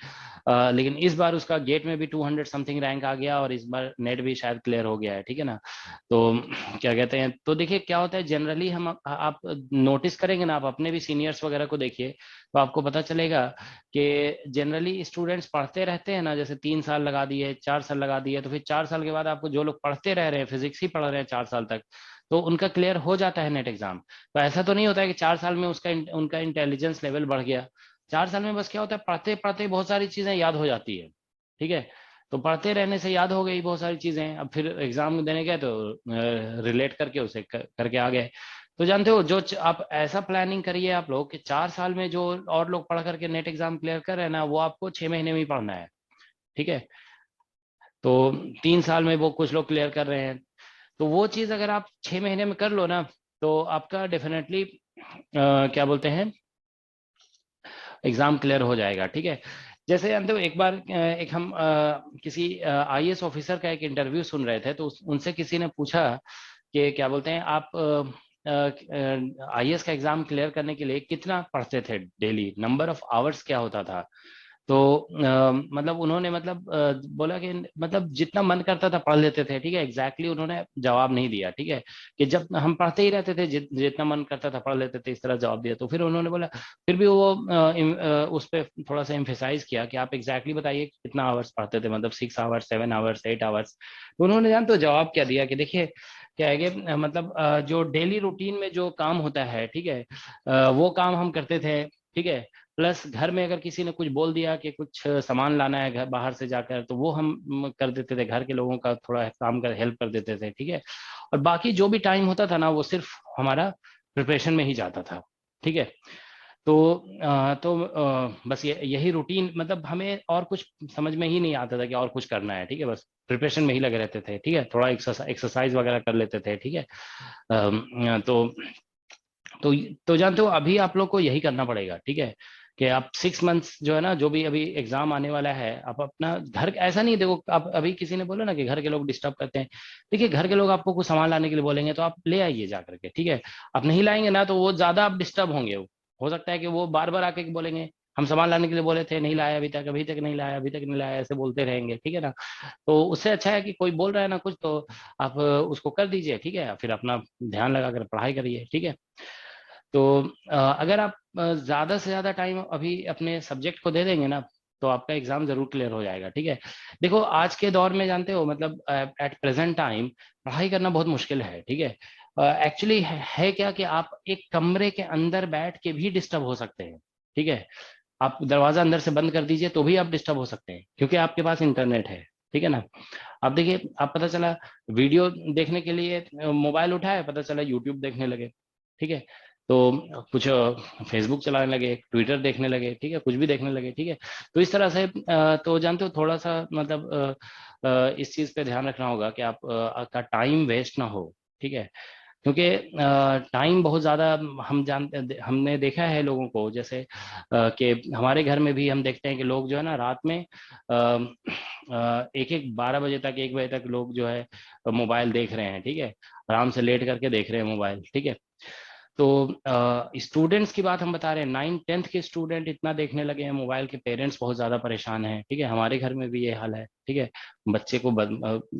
लेकिन इस बार उसका गेट में भी 200 समथिंग रैंक आ गया और इस बार नेट भी शायद क्लियर हो गया है, ठीक है ना। तो क्या कहते हैं, तो देखिए क्या होता है जनरली हम आप नोटिस करेंगे ना, आप अपने भी सीनियर्स वगैरह को देखिए, तो आपको पता चलेगा कि जनरली स्टूडेंट्स पढ़ते रहते हैं ना, जैसे 3 साल लगा दिए, 4 साल लगा दिए, तो फिर 4 साल के बाद आपको जो लोग पढ़ते रह रहे हैं, फिजिक्स ही पढ़ रहे हैं 4 साल तक, तो उनका क्लियर हो जाता है नेट एग्जाम। तो ऐसा तो नहीं होता है कि 4 साल में उनका इंटेलिजेंस लेवल बढ़ गया। 4 साल में बस क्या होता है, पढ़ते पढ़ते बहुत सारी चीजें याद हो जाती है, ठीक है। तो पढ़ते रहने से याद हो गई बहुत सारी चीजें, अब फिर एग्जाम देने गए तो रिलेट करके उसे करके आ गए। तो जानते हो जो आप ऐसा प्लानिंग करिए आप लोग कि 4 साल में जो और लोग पढ़ करके नेट एग्जाम क्लियर कर रहे हैं ना, वो आपको 6 महीने में ही पढ़ना है, ठीक है। तो 3 साल में वो कुछ लोग क्लियर कर रहे हैं, तो वो चीज अगर आप 6 महीने में कर लो ना, तो आपका डेफिनेटली क्या बोलते हैं एग्जाम क्लियर हो जाएगा, ठीक है। जैसे जानते हो एक बार एक हम किसी IAS ऑफिसर का एक इंटरव्यू सुन रहे थे, तो उनसे किसी ने पूछा कि क्या बोलते हैं आप IAS का एग्जाम क्लियर करने के लिए कितना पढ़ते थे डेली, नंबर ऑफ आवर्स क्या होता था। तो मतलब उन्होंने मतलब बोला कि मतलब जितना मन करता था पढ़ लेते थे, ठीक है। एग्जैक्टली उन्होंने जवाब नहीं दिया, ठीक है, कि जब हम पढ़ते ही रहते थे जितना मन करता था पढ़ लेते थे, इस तरह जवाब दिया। तो फिर उन्होंने बोला, फिर भी वो उस पर थोड़ा सा एम्फेसाइज किया कि आप एग्जैक्टली बताइए कितना आवर्स पढ़ते थे, मतलब 6 आवर्स, 7 आवर्स, 8 आवर्स। तो उन्होंने जान तो जवाब क्या दिया कि देखिए क्या है कि मतलब जो डेली रूटीन में जो काम होता है, ठीक है, वो काम हम करते थे, ठीक है। प्लस घर में अगर किसी ने कुछ बोल दिया कि कुछ सामान लाना है घर बाहर से जाकर, तो वो हम कर देते थे, घर के लोगों का थोड़ा काम कर हेल्प कर देते थे, ठीक है। और बाकी जो भी टाइम होता था ना, वो सिर्फ हमारा प्रिपरेशन में ही जाता था, ठीक है। तो बस यही रूटीन, मतलब हमें और कुछ समझ में ही नहीं आता था कि और कुछ करना है, ठीक है। बस प्रिपरेशन में ही लगे रहते थे, ठीक है। थोड़ा एक्सरसाइज वगैरह कर लेते थे, ठीक है। तो तो जानते हो अभी आप लोग को यही करना पड़ेगा, ठीक है, कि आप 6 मंथ्स जो है ना, जो भी अभी एग्जाम आने वाला है, आप अपना घर ऐसा नहीं, देखो आप अभी किसी ने बोला ना कि घर के लोग डिस्टर्ब करते हैं, देखिए घर के लोग आपको कुछ सामान लाने के लिए बोलेंगे तो आप ले आइए जा करके, ठीक है। आप नहीं लाएंगे ना तो वो ज्यादा आप डिस्टर्ब होंगे, हो सकता है कि वो बार बार आके बोलेंगे हम सामान लाने के लिए बोले थे, नहीं लाया अभी तक नहीं लाया, अभी तक नहीं लाया, ऐसे बोलते रहेंगे, ठीक है ना। तो उससे अच्छा है कि कोई बोल रहा है ना कुछ, तो आप उसको कर दीजिए, ठीक है, फिर अपना ध्यान लगाकर पढ़ाई करिए, ठीक है। तो अगर आप ज्यादा से ज्यादा टाइम अभी अपने सब्जेक्ट को दे देंगे ना, तो आपका एग्जाम जरूर क्लियर हो जाएगा, ठीक है। देखो आज के दौर में जानते हो मतलब एट प्रेजेंट टाइम पढ़ाई करना बहुत मुश्किल है, ठीक है। एक्चुअली है क्या कि आप एक कमरे के अंदर बैठ के भी डिस्टर्ब हो सकते हैं, ठीक है। आप दरवाजा अंदर से बंद कर दीजिए तो भी आप डिस्टर्ब हो सकते हैं, क्योंकि आपके पास इंटरनेट है, ठीक है ना। आप देखिए, आप पता चला वीडियो देखने के लिए मोबाइल उठाए, पता चला यूट्यूब देखने लगे, ठीक है। तो कुछ फेसबुक चलाने लगे, ट्विटर देखने लगे, ठीक है, कुछ भी देखने लगे, ठीक है। तो इस तरह से तो जानते हो थोड़ा सा मतलब इस चीज पे ध्यान रखना होगा कि आप का टाइम वेस्ट ना हो, ठीक है। क्योंकि टाइम बहुत ज्यादा हमने देखा है लोगों को, जैसे कि हमारे घर में भी हम देखते हैं कि लोग जो है ना रात में एक एक 12 बजे तक, 1 बजे तक लोग जो है मोबाइल देख रहे हैं, ठीक है, आराम से लेट करके देख रहे हैं मोबाइल, ठीक है। तो स्टूडेंट्स की बात हम बता रहे हैं, 9th 10th के स्टूडेंट इतना देखने लगे हैं मोबाइल के, पेरेंट्स बहुत ज्यादा परेशान हैं, ठीक है। हमारे घर में भी ये हाल है, ठीक है। बच्चे को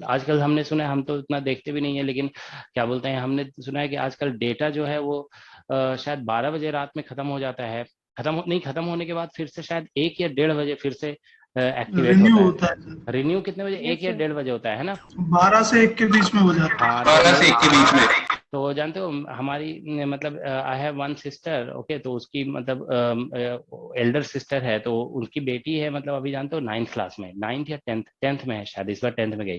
आजकल हमने सुना है, हम तो इतना देखते भी नहीं है, लेकिन क्या बोलते हैं, हमने सुना है कि आजकल डेटा जो है वो शायद 12 बजे रात में खत्म हो जाता है, खत्म होने के बाद फिर से शायद 1 या 1:30 बजे फिर से एक्टिवेट रिन्यू होता है। होता है रिन्यू कितने बजे? यस 1 या 1:30 बजे होता है ना। 12 से 1 के बीच में हो जाता है। हाँ 12 से 1 के बीच में। तो जानते हो हमारी मतलब I have one sister, okay, तो उसकी मतलब एल्डर सिस्टर है, तो उनकी बेटी है, मतलब अभी जानते हो 9th क्लास में, 9th या 10th में है शायद, इस बार 10th में गई।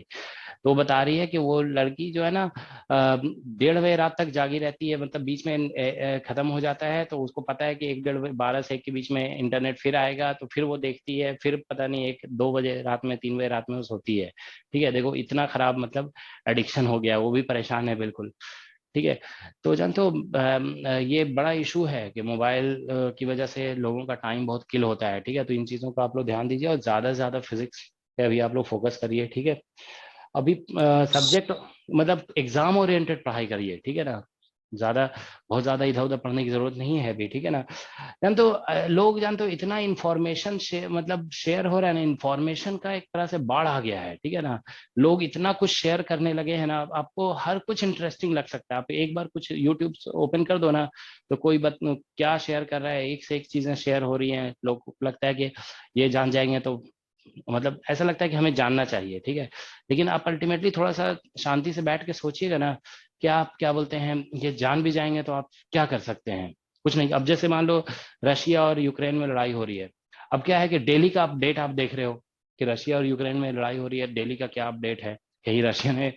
तो बता रही है कि वो लड़की जो है ना 1:30 बजे रात तक जागी रहती है, मतलब बीच में खत्म हो जाता है, तो उसको पता है कि 1 1:30 12 से 1 के बीच में इंटरनेट फिर आएगा, तो फिर वो देखती है, फिर पता नहीं 1 2 बजे रात में, 3 बजे रात में वो सोती है, ठीक है। देखो इतना खराब मतलब एडिक्शन हो गया, वो भी परेशान है बिल्कुल, ठीक है। तो जानते हो ये बड़ा इशू है कि मोबाइल की वजह से लोगों का टाइम बहुत किल होता है, ठीक है। तो इन चीजों का आप लोग ध्यान दीजिए, और ज्यादा से ज्यादा फिजिक्स पे अभी आप लोग फोकस करिए, ठीक है। अभी सब्जेक्ट मतलब एग्जाम ओरिएंटेड पढ़ाई करिए, ठीक है ना। ज्यादा बहुत ज्यादा इधर उधर पढ़ने की जरूरत नहीं है अभी, ठीक है ना। जानते हो लोग जानते हो इतना इन्फॉर्मेशन मतलब शेयर हो रहा है ना, इन्फॉर्मेशन का एक तरह से बाढ़ आ गया है, ठीक है ना। लोग इतना कुछ शेयर करने लगे हैं ना, आपको हर कुछ इंटरेस्टिंग लग सकता है। आप एक बार कुछ यूट्यूब ओपन कर दो ना, तो कोई क्या शेयर कर रहा है, एक से एक चीजें शेयर हो रही हैं, लोग को लगता है कि ये जान जाएंगे, तो मतलब ऐसा लगता है कि हमें जानना चाहिए, ठीक है। लेकिन आप अल्टीमेटली थोड़ा सा शांति से बैठ के सोचिएगा ना, कि आप क्या बोलते हैं ये जान भी जाएंगे तो आप क्या कर सकते हैं, कुछ नहीं। अब जैसे मान लो रशिया और यूक्रेन में लड़ाई हो रही है, अब क्या है कि डेली का अपडेट आप देख रहे हो, कि रशिया और यूक्रेन में लड़ाई हो रही है, दिल्ली का क्या अपडेट है, कहीं रशिया ने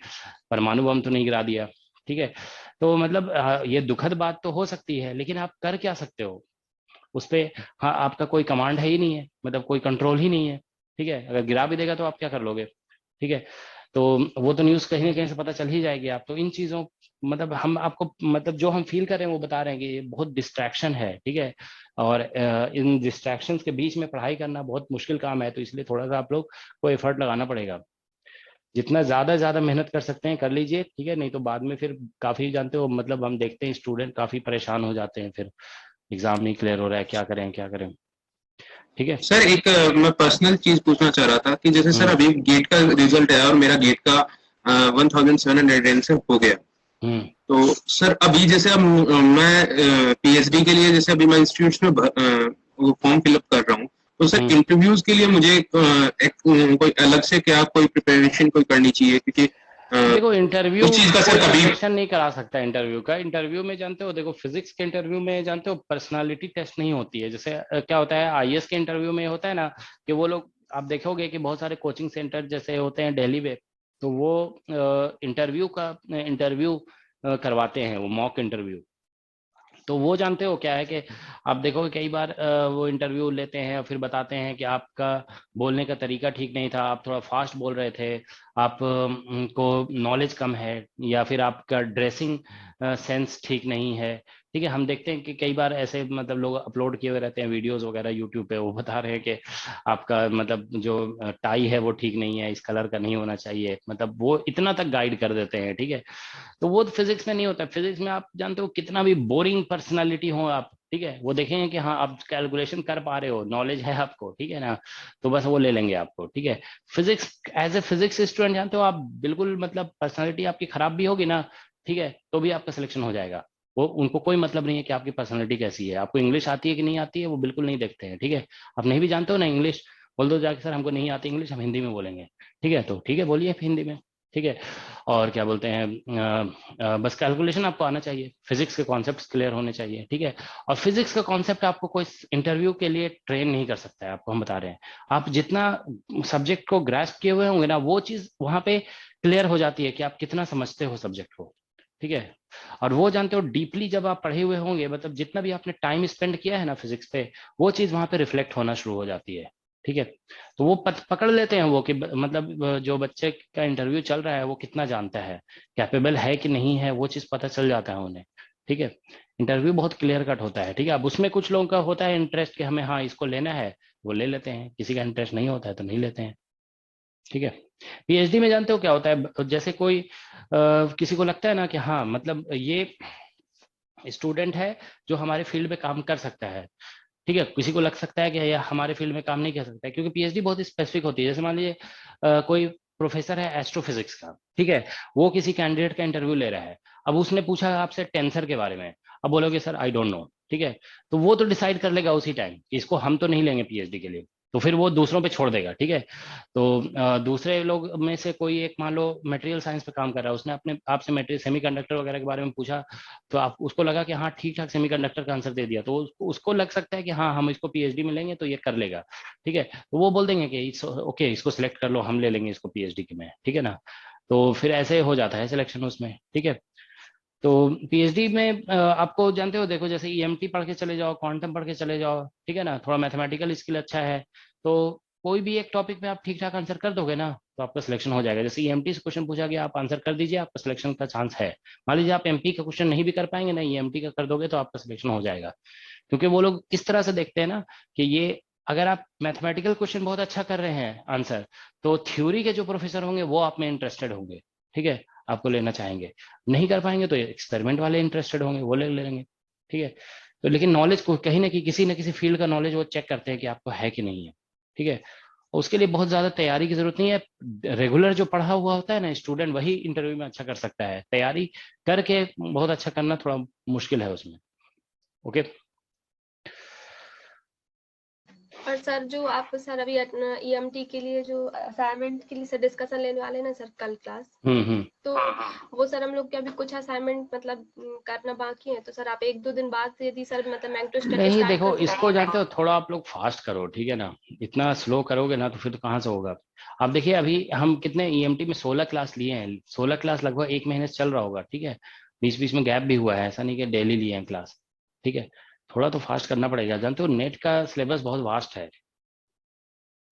परमाणु बम तो नहीं गिरा दिया। ठीक है, तो मतलब ये दुखद बात तो हो सकती है, लेकिन आप कर क्या सकते हो उस पे? हाँ, आपका कोई कमांड है ही नहीं है, मतलब कोई कंट्रोल ही नहीं है। ठीक है, अगर गिरा भी देगा तो आप क्या कर लोगे? ठीक है, तो वो तो न्यूज कहीं ना कहीं से पता चल ही जाएगी। आप तो इन चीजों, मतलब हम आपको, मतलब जो हम फील कर रहे हैं वो बता रहे हैं कि ये बहुत डिस्ट्रैक्शन है। ठीक है, और इन डिस्ट्रैक्शंस के बीच में पढ़ाई करना बहुत मुश्किल काम है, तो इसलिए थोड़ा सा आप लोग को एफर्ट लगाना पड़ेगा। जितना ज्यादा मेहनत कर सकते हैं कर लीजिए। ठीक है, नहीं तो बाद में फिर काफी, जानते हो, मतलब हम देखते हैं स्टूडेंट काफी परेशान हो जाते हैं, फिर एग्जाम नहीं क्लियर हो रहा है, क्या करें क्या करें। ठीक है सर एक मैं पर्सनल चीज पूछना चाह रहा था कि जैसे सर हम्म अभी गेट का रिजल्ट है और मेरा गेट का 1700 से हो गया, हम्म तो सर अभी जैसे अब मैं पीएचडी के लिए जैसे अभी मैं इंस्टीट्यूट में वो फॉर्म फिलअप कर रहा हूँ, तो सर हम्म इंटरव्यूज के लिए मुझे कोई अलग से क्या कोई प्रिपरेशन कोई करनी चाहिए, क्योंकि देखो, इंटरव्यू उस चीज का कोई सर कभी प्रिपरेशन नहीं करा सकता। इंटरव्यू का, इंटरव्यू में जानते हो, देखो फिजिक्स के इंटरव्यू में जानते हो पर्सनालिटी टेस्ट नहीं होती है। जैसे क्या होता है आईएएस के इंटरव्यू में होता है ना, कि वो लोग, आप देखोगे कि बहुत सारे कोचिंग सेंटर जैसे होते हैं दिल्ली में, तो वो इंटरव्यू करवाते हैं, वो मॉक इंटरव्यू। तो वो जानते हो क्या है कि आप देखोगे कई बार वो इंटरव्यू लेते हैं और फिर बताते हैं कि आपका बोलने का तरीका ठीक नहीं था, आप थोड़ा फास्ट बोल रहे थे, आप को नॉलेज कम है, या फिर आपका ड्रेसिंग सेंस ठीक नहीं है। ठीक है, हम देखते हैं कि कई बार ऐसे मतलब लोग अपलोड किए हुए रहते हैं वीडियोस वगैरह यूट्यूब पे, वो बता रहे हैं कि आपका मतलब जो टाई है वो ठीक नहीं है, इस कलर का नहीं होना चाहिए, मतलब वो इतना तक गाइड कर देते हैं। ठीक है, तो वो फिजिक्स में नहीं होता। फिजिक्स में आप जानते हो कितना भी बोरिंग पर्सनालिटी हो आप, ठीक है, वो देखेंगे कि हाँ आप कैलकुलेशन कर पा रहे हो, नॉलेज है आपको, ठीक है ना, तो बस वो ले लेंगे आपको। ठीक है, physics, as a physics student जानते हो आप बिल्कुल, मतलब पर्सनालिटी आपकी खराब भी होगी ना, ठीक है, तो भी आपका सिलेक्शन हो जाएगा। वो उनको कोई मतलब नहीं है कि आपकी पर्सनालिटी कैसी है, आपको इंग्लिश आती है कि नहीं आती है, वो बिल्कुल नहीं देखते हैं। ठीक है, आप नहीं भी जानते हो ना इंग्लिश, बोल दो जाके सर हमको नहीं आती इंग्लिश, हम हिंदी में बोलेंगे। ठीक है, तो ठीक है बोलिए हिंदी में। ठीक है, और क्या बोलते हैं, बस कैलकुलेशन आपको आना चाहिए, फिजिक्स के कॉन्सेप्ट्स क्लियर होने चाहिए। ठीक है, और फिजिक्स का कॉन्सेप्ट आपको कोई इंटरव्यू के लिए ट्रेन नहीं कर सकता है, आपको हम बता रहे हैं। आप जितना सब्जेक्ट को ग्रास्प किए हुए होंगे ना, वो चीज वहां पे क्लियर हो जाती है कि आप कितना समझते हो सब्जेक्ट को। ठीक है, और वो जानते हो डीपली जब आप पढ़े हुए होंगे, मतलब जितना भी आपने टाइम स्पेंड किया है ना फिजिक्स पे, वो चीज वहां पे रिफ्लेक्ट होना शुरू हो जाती है। ठीक है, तो वो पकड़ लेते हैं वो कि मतलब जो बच्चे का इंटरव्यू चल रहा है वो कितना जानता है, कैपेबल है कि नहीं है, वो चीज पता चल जाता है उन्हें। ठीक है, इंटरव्यू बहुत क्लियर कट होता है। ठीक है, अब उसमें कुछ लोगों का होता है इंटरेस्ट कि हमें हाँ इसको लेना है, वो ले लेते हैं, किसी का इंटरेस्ट नहीं होता है तो नहीं लेते हैं। ठीक है, पीएचडी में जानते हो क्या होता है, जैसे कोई किसी को लगता है ना कि हाँ मतलब ये स्टूडेंट है जो हमारे फील्ड में काम कर सकता है। ठीक है, किसी को लग सकता है कि यह हमारे फील्ड में काम नहीं कर सकता है, क्योंकि पीएचडी बहुत स्पेसिफिक होती है। जैसे मान लीजिए कोई प्रोफेसर है एस्ट्रोफिजिक्स का, ठीक है, वो किसी कैंडिडेट का इंटरव्यू ले रहा है, अब उसने पूछा आपसे टेंसर के बारे में, अब बोलोगे सर आई डोंट नो। ठीक है, तो वो तो डिसाइड कर लेगा उसी टाइम कि इसको हम तो नहीं लेंगे पीएचडी के लिए, तो फिर वो दूसरों पे छोड़ देगा। ठीक है, तो दूसरे लोग में से कोई एक मान लो मटेरियल साइंस पे काम कर रहा है, उसने अपने आपसे मटेरियल सेमीकंडक्टर वगैरह के बारे में पूछा, तो आप उसको लगा कि हाँ ठीक ठाक सेमीकंडक्टर का आंसर दे दिया, तो उसको लग सकता है कि हाँ हम इसको पीएचडी में लेंगे तो ये कर लेगा। ठीक है, तो वो बोल देंगे कि ओके इसको सिलेक्ट कर लो, हम ले लेंगे इसको पीएचडी के में। ठीक है ना, तो फिर ऐसे हो जाता है सिलेक्शन उसमें। ठीक है, तो पीएचडी में आपको जानते हो, देखो जैसे ईएमटी पढ़ के चले जाओ, क्वांटम पढ़ के चले जाओ, ठीक है ना, थोड़ा मैथमेटिकल स्किल अच्छा है, तो कोई भी एक टॉपिक में आप ठीक ठाक आंसर कर दोगे ना, तो आपका सिलेक्शन हो जाएगा। जैसे ईएमटी से क्वेश्चन पूछा गया, आप आंसर कर दीजिए, आपका सिलेक्शन का चांस है। मान लीजिए आप एमपी का क्वेश्चन नहीं भी कर पाएंगे ना, ईएमटी का कर दोगे तो आपका सिलेक्शन हो जाएगा। क्योंकि वो लोग किस तरह से देखते हैं ना कि ये, अगर आप मैथमेटिकल क्वेश्चन बहुत अच्छा कर रहे हैं आंसर, तो थ्योरी के जो प्रोफेसर होंगे वो आप में इंटरेस्टेड होंगे। ठीक है, आपको लेना चाहेंगे। नहीं कर पाएंगे तो एक्सपेरिमेंट वाले इंटरेस्टेड होंगे, वो ले लेंगे। ठीक है, तो लेकिन नॉलेज को कहीं ना कहीं किसी न किसी फील्ड का नॉलेज वो चेक करते हैं कि आपको है कि नहीं है। ठीक है, उसके लिए बहुत ज्यादा तैयारी की जरूरत नहीं है। रेगुलर जो पढ़ा हुआ होता है ना स्टूडेंट, वही इंटरव्यू में अच्छा कर सकता है। तैयारी करके बहुत अच्छा करना थोड़ा मुश्किल है उसमें। ओके, और सर जो आप सर अभी ईएमटी के लिए जो असाइनमेंट के लिए सर डिस्कशन लेने वाले हैं ना सर कल क्लास, तो वो सर हम लोग के अभी कुछ असाइनमेंट मतलब करना बाकी है, तो सर आप 1-2 दिन बाद से यदि सर मतलब नहीं देखो, इसको जानते हो थोड़ा आप लोग फास्ट करो, ठीक है ना, इतना स्लो करोगे ना तो फिर तो कहाँ से होगा। आप देखिए अभी हम कितने ईएमटी में 16 क्लास लिए हैं, 16 क्लास लगभग 1 महीने से चल रहा होगा, ठीक है, बीच बीच में गैप भी हुआ है, ऐसा नहीं कि डेली लिए हैं क्लास, ठीक है, थोड़ा तो फास्ट करना पड़ेगा। जानते हो नेट का सिलेबस बहुत वास्ट है,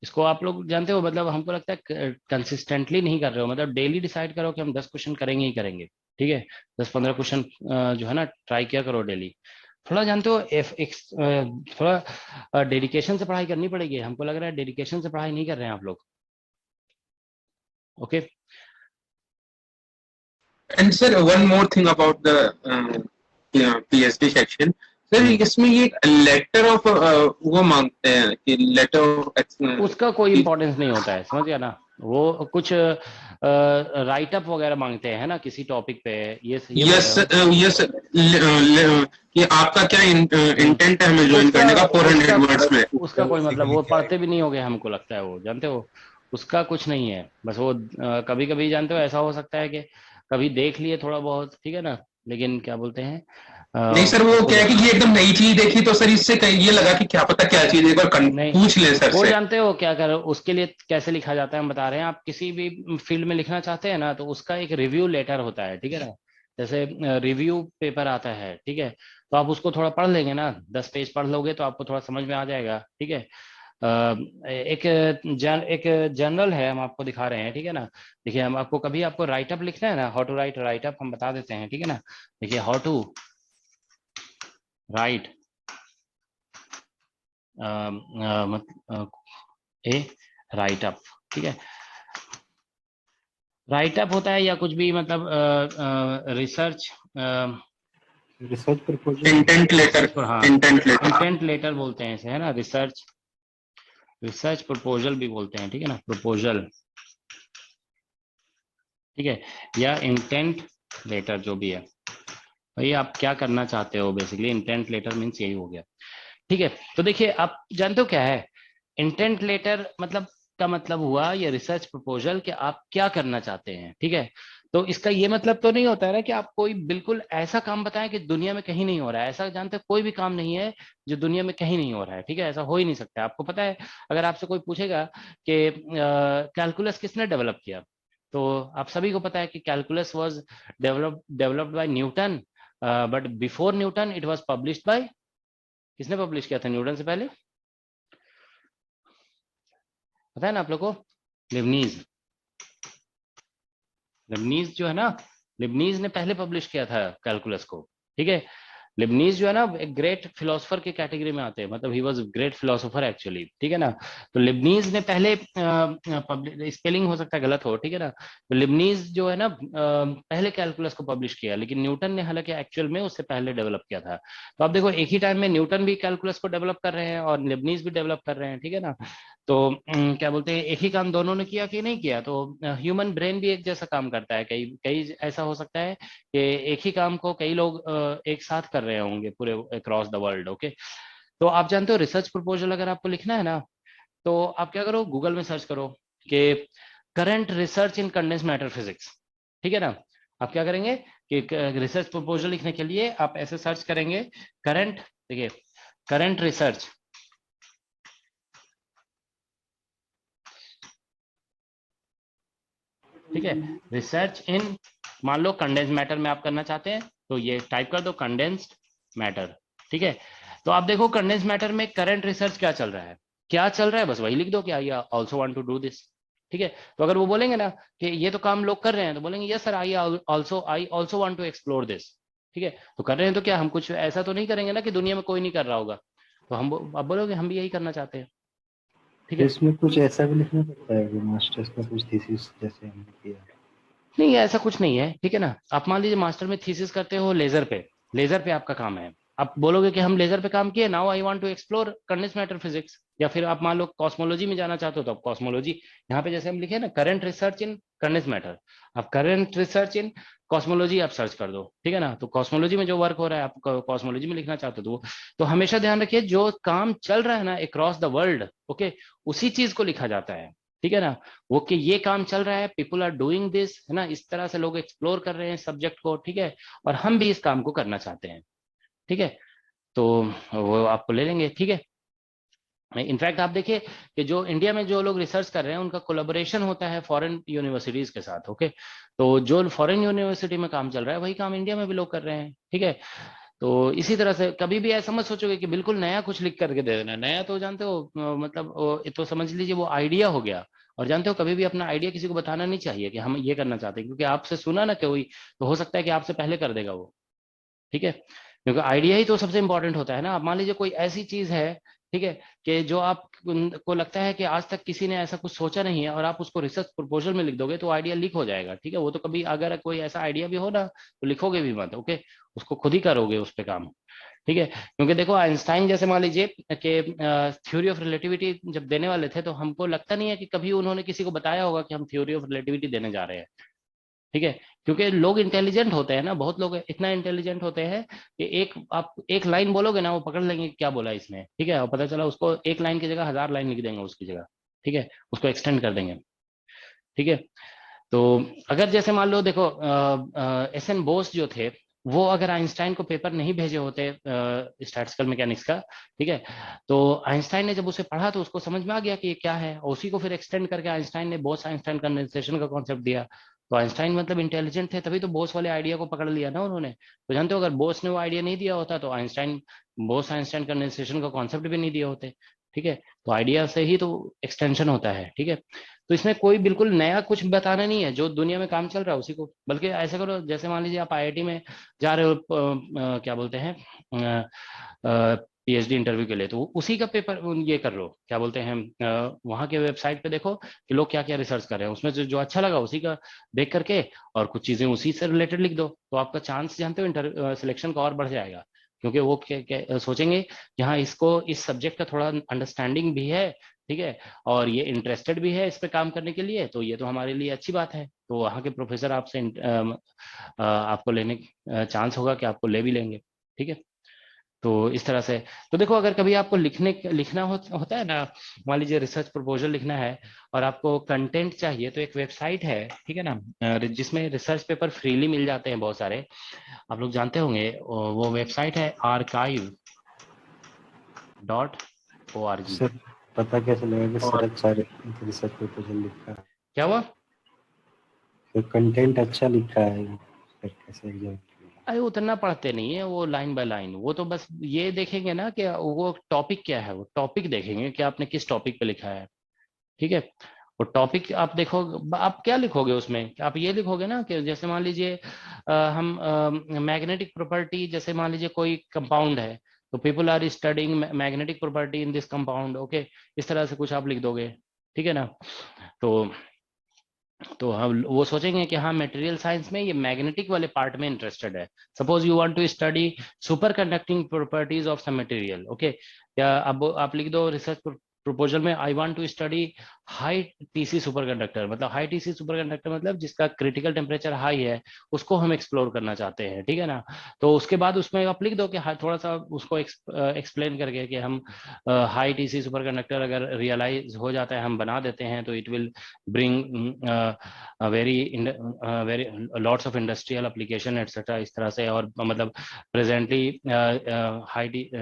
इसको आप लोग जानते हो, मतलब हमको लगता है कंसिस्टेंटली नहीं कर रहे हो, मतलब डेली डिसाइड करो कि हम 10 क्वेश्चन करेंगे ही करेंगे, ठीक है, 10-15 क्वेश्चन जो है ना ट्राई किया करो डेली। थोड़ा जानते हो थोड़ा डेडिकेशन से पढ़ाई करनी पड़ेगी, हमको लग रहा है डेडिकेशन से पढ़ाई नहीं कर रहे हैं आप लोग। Okay and sir one more thing about the PhD section, sir इसमें ये लेटर ऑफ वो मांगते हैं कि लेटर ऑफ, उसका कोई इंपॉर्टेंस नहीं होता है, समझ गया ना, वो कुछ राइट अप वगैरह मांगते हैं ना किसी टॉपिक पे, ये यस यस, कि आपका क्या इंटेंट है हमें ज्वाइन करने का 400 वर्ड्स में, उसका कोई मतलब, वो पढ़ते भी नहीं होगे हमको लगता है, वो जानते हो उसका कुछ नहीं है, बस वो कभी कभी जानते हो ऐसा हो सकता है कि कभी देख लिए थोड़ा बहुत, ठीक है ना, लेकिन क्या बोलते हैं नहीं सर वो क्या है कि ये एकदम नई चीज देखी तो सर इससे ये लगा कि क्या पता क्या चीज, एक बार पूछ ले सर वो से। जानते हो क्या करो, उसके लिए कैसे लिखा जाता है हम बता रहे हैं, आप किसी भी फील्ड में लिखना चाहते हैं ना तो उसका एक रिव्यू लेटर होता है, ठीक है ना, जैसे रिव्यू पेपर आता है, ठीक है, तो आप उसको थोड़ा पढ़ लेंगे ना, 10 पेज पढ़ लोगे तो आपको थोड़ा समझ में आ जाएगा, ठीक है। एक जनरल है, हम आपको दिखा रहे हैं, ठीक है ना, देखिए हम आपको कभी आपको राइट अप लिखना है ना, how to write write up हम बता देते हैं, ठीक है ना, देखिए how to write a write up, ठीक है, राइट अप होता है या कुछ भी मतलब रिसर्च प्रपोजल, इंटेंट लेटर, हाँ इंटेंट लेटर बोलते हैं इसे, है ना, रिसर्च प्रपोजल भी बोलते हैं, ठीक है ना, प्रपोजल, ठीक है, या इंटेंट लेटर जो भी है, भाई आप क्या करना चाहते हो, बेसिकली इंटेंट लेटर मीन्स यही हो गया, ठीक है। तो देखिए आप जानते हो क्या है इंटेंट लेटर, मतलब का मतलब हुआ ये रिसर्च प्रपोजल कि आप क्या करना चाहते हैं, ठीक है, तो इसका ये मतलब तो नहीं होता है ना कि आप कोई बिल्कुल ऐसा काम बताएं कि दुनिया में कहीं नहीं हो रहा है, ऐसा जानते हो कोई भी काम नहीं है जो दुनिया में कहीं नहीं हो रहा है, ठीक है, ऐसा हो ही नहीं सकता। आपको पता है अगर आपसे कोई पूछेगा कि कैलकुलस किसने डेवलप किया, तो आप सभी को पता है कि calculus was developed by Newton, but before Newton it was published by, किसने पब्लिश किया था न्यूटन से पहले, पता है ना आप लोग को, लिबनीज, लिबनीज जो है ना, लिबनीज ने पहले पब्लिश किया था कैलकुलस को, ठीक है, लिबनीज जो है ना एक ग्रेट फिलोसोफर के कैटेगरी में आते हैं, मतलब he was great philosopher actually, ठीक है ना, तो लिबनीज ने पहले स्पेलिंग हो सकता है गलत हो, ठीक है ना, तो लिबनीज जो है ना पहले कैलकुलस को पब्लिश किया, लेकिन न्यूटन ने हालांकि एक्चुअल में उससे पहले डेवलप किया था। तो आप देखो एक ही टाइम में न्यूटन भी कैलकुलस को डेवलप कर रहे हैं और लिबनीज भी डेवलप कर रहे हैं, ठीक है ना, तो क्या बोलते हैं एक ही काम दोनों ने किया कि नहीं किया, तो ह्यूमन ब्रेन भी एक जैसा काम करता है, कई कई ऐसा हो सकता है कि एक ही काम को कई लोग एक साथ कर रहे होंगे पूरे अक्रॉस द वर्ल्ड, ओके। तो आप जानते हो रिसर्च प्रपोजल अगर आपको लिखना है ना तो आप क्या करो, गूगल में सर्च करो कि करंट रिसर्च इन कंडेंस मैटर फिजिक्स, ठीक है ना, आप क्या करेंगे कि रिसर्च प्रपोजल लिखने के लिए आप ऐसे सर्च करेंगे करंट, देखिए करंट रिसर्च, ठीक है, रिसर्च इन, मान लो कंडेंस मैटर में आप करना चाहते हैं तो ये टाइप कर दो कंडेंस्ड मैटर, ठीक है, तो आप देखो कंडेंस मैटर में करंट रिसर्च क्या चल रहा है, क्या चल रहा है, बस वही लिख दो कि I also want to do this, ठीक है, तो अगर वो बोलेंगे ना कि ये तो काम लोग कर रहे हैं तो बोलेंगे yes sir I also want to explore this, ठीक है, तो कर रहे हैं तो क्या हम कुछ ऐसा तो नहीं करेंगे ना कि दुनिया में कोई नहीं कर रहा होगा, तो हम अब बोलोगे हम भी यही करना चाहते हैं, ठीक है। इसमें कुछ ऐसा भी लिखना पड़ता है कि मास्टर्स का कुछ थीसिस जैसे हमने किया? नहीं ऐसा कुछ नहीं है, ठीक है ना, आप मान लीजिए मास्टर में थीसिस करते हो लेजर पे आपका काम है, आप बोलोगे कि हम लेजर पे काम किए, now I want to explore condense matter physics, या फिर आप मान लो कॉस्मोलॉजी में जाना चाहते हो तो आप कॉस्मोलॉजी, यहाँ पे जैसे हम लिखे ना करंट रिसर्च इन कंडेंस मैटर, आप करंट रिसर्च इन कॉस्मोलॉजी आप सर्च कर दो, ठीक है ना। तो कॉस्मोलॉजी में जो वर्क हो रहा है, आप कॉस्मोलॉजी में लिखना चाहते हो तो हमेशा ध्यान रखिए जो काम चल रहा है ना अक्रॉस द वर्ल्ड, ओके, उसी चीज को लिखा जाता है, ठीक है ना। वो कि ये काम चल रहा है, पीपल आर डूइंग दिस, है ना, इस तरह से लोग एक्सप्लोर कर रहे हैं सब्जेक्ट को, ठीक है, और हम भी इस काम को करना चाहते हैं, ठीक है, तो वो आपको ले लेंगे, ठीक है। इनफैक्ट आप देखिए कि जो इंडिया में जो लोग रिसर्च कर रहे हैं उनका कोलैबोरेशन होता है फॉरेन यूनिवर्सिटीज के साथ, ओके, तो जो फॉरेन यूनिवर्सिटी में काम चल रहा है वही काम इंडिया में भी लोग कर रहे हैं, ठीक है। तो इसी तरह से कभी भी ऐसा मत सोचोगे कि बिल्कुल नया कुछ लिख करके दे देना, नया तो जानते हो मतलब तो समझ लीजिए वो आइडिया हो गया। और जानते हो कभी भी अपना आइडिया किसी को बताना नहीं चाहिए कि हम ये करना चाहते हैं, क्योंकि आपसे सुना ना कोई तो हो सकता है कि आपसे पहले कर देगा वो, ठीक है, क्योंकि आइडिया ही तो सबसे इंपॉर्टेंट होता है ना। आप मान लीजिए कोई ऐसी चीज है, ठीक है, कि जो आप को लगता है कि आज तक किसी ने ऐसा कुछ सोचा नहीं है और आप उसको रिसर्च प्रपोजल में लिख दोगे तो आइडिया लीक हो जाएगा, ठीक है। वो तो कभी अगर कोई ऐसा आइडिया भी हो ना तो लिखोगे भी मत, ओके, उसको खुद ही करोगे उस पे काम, ठीक है। क्योंकि देखो आइंस्टाइन जैसे मान लीजिए कि थ्योरी ऑफ रिलेटिविटी जब देने वाले थे तो हमको लगता नहीं है कि कभी उन्होंने किसी को बताया होगा कि हम थ्योरी ऑफ रिलेटिविटी देने जा रहे हैं, ठीक है, क्योंकि लोग इंटेलिजेंट होते हैं ना, बहुत लोग इतना इंटेलिजेंट होते हैं कि आप एक लाइन बोलोगे ना वो पकड़ लेंगे क्या बोला इसने, ठीक है, और पता चला उसको एक लाइन की जगह 1000 लाइन लिख देंगे उसकी जगह, ठीक है, उसको एक्सटेंड कर देंगे, ठीक है। तो अगर जैसे मान लो देखो एस.एन. बोस जो थे वो अगर आइंस्टाइन को पेपर नहीं भेजे होते स्टैटिस्टिकल मैकेनिक्स का, ठीक है, तो आइंस्टाइन ने जब उसे पढ़ा तो उसको समझ में आ गया कि ये क्या है, और उसी को फिर एक्सटेंड करके आइंस्टाइन ने बोस आइंस्टाइन कंडेंसेशन का कॉन्सेप्ट दिया। तो आइंस्टाइन मतलब इंटेलिजेंट थे तभी तो बोस वाले आइडिया को पकड़ लिया ना उन्होंने। तो जानते हो अगर बोस ने वो आइडिया नहीं दिया होता तो आइंस्टाइन बोस आइंस्टाइन कंडेंसेशन का कॉन्सेप्ट भी नहीं दिए होते, ठीक है। तो आइडिया से ही तो एक्सटेंशन होता है, ठीक है। तो इसमें कोई बिल्कुल नया कुछ बताना नहीं है, जो दुनिया में काम चल रहा है उसी को, बल्कि ऐसा करो जैसे मान लीजिए आप आईआईटी में जा रहे हो क्या बोलते हैं पीएचडी इंटरव्यू के लिए, तो उसी का पेपर ये कर लो, क्या बोलते हैं वहाँ के वेबसाइट पे देखो कि लोग क्या क्या रिसर्च कर रहे हैं, उसमें जो अच्छा लगा उसी का देख करके और कुछ चीजें उसी से रिलेटेड लिख दो, तो आपका चांस जानते हो सिलेक्शन का और बढ़ जाएगा। क्योंकि वो सोचेंगे कि हाँ इसको इस सब्जेक्ट का थोड़ा अंडरस्टैंडिंग भी है, ठीक है, और ये इंटरेस्टेड भी है इस पे काम करने के लिए, तो ये तो हमारे लिए अच्छी बात है। तो वहाँ के प्रोफेसर आपसे आपको लेने चांस होगा कि आपको ले भी लेंगे, ठीक है। तो इस तरह से तो देखो अगर कभी आपको लिखना होता है ना, मान लीजिए रिसर्च प्रपोजल लिखना है और आपको कंटेंट चाहिए, तो एक वेबसाइट है, ठीक है ना, जिसमें रिसर्च पेपर फ्रीली मिल जाते हैं बहुत सारे, आप लोग जानते होंगे, वो वेबसाइट है archive.org। सर पता कैसे लगा कि सर अच्छा रिसर्च प्रपोजल लिखा है? क्या हुआ? तो कंटेंट अच्छा लिखा है सर, कैसे एग्जाम? अरे उतना पढ़ते नहीं है वो लाइन बाय लाइन, वो तो बस ये देखेंगे ना कि वो टॉपिक क्या है, वो टॉपिक देखेंगे कि आपने किस टॉपिक पे लिखा है, ठीक है। वो टॉपिक आप देखो, आप क्या लिखोगे उसमें, आप ये लिखोगे ना कि जैसे मान लीजिए हम मैग्नेटिक प्रॉपर्टी, जैसे मान लीजिए कोई कंपाउंड है तो people are studying magnetic property in this compound, okay, इस तरह से कुछ आप लिख दोगे, ठीक है ना। तो हम वो सोचेंगे कि हाँ मटेरियल साइंस में ये मैग्नेटिक वाले पार्ट में इंटरेस्टेड है। Suppose you want to study superconducting properties of some material, okay, या अब आप लिख दो रिसर्च प्रपोजल में I want to study high TC super conductor, मतलब हाई टीसी सुपर कंडक्टर मतलब जिसका क्रिटिकल टेम्परेचर हाई है उसको हम एक्सप्लोर करना चाहते हैं, ठीक है ना। तो उसके बाद उसमें आप लिख दो कि थोड़ा सा उसको एक्सप्लेन करके कि हम हाई टीसी सुपर कंडक्टर अगर रियलाइज हो जाता है, हम बना देते हैं, तो it will bring very lots of industrial application etcetera, इस तरह से। और मतलब प्रेजेंटली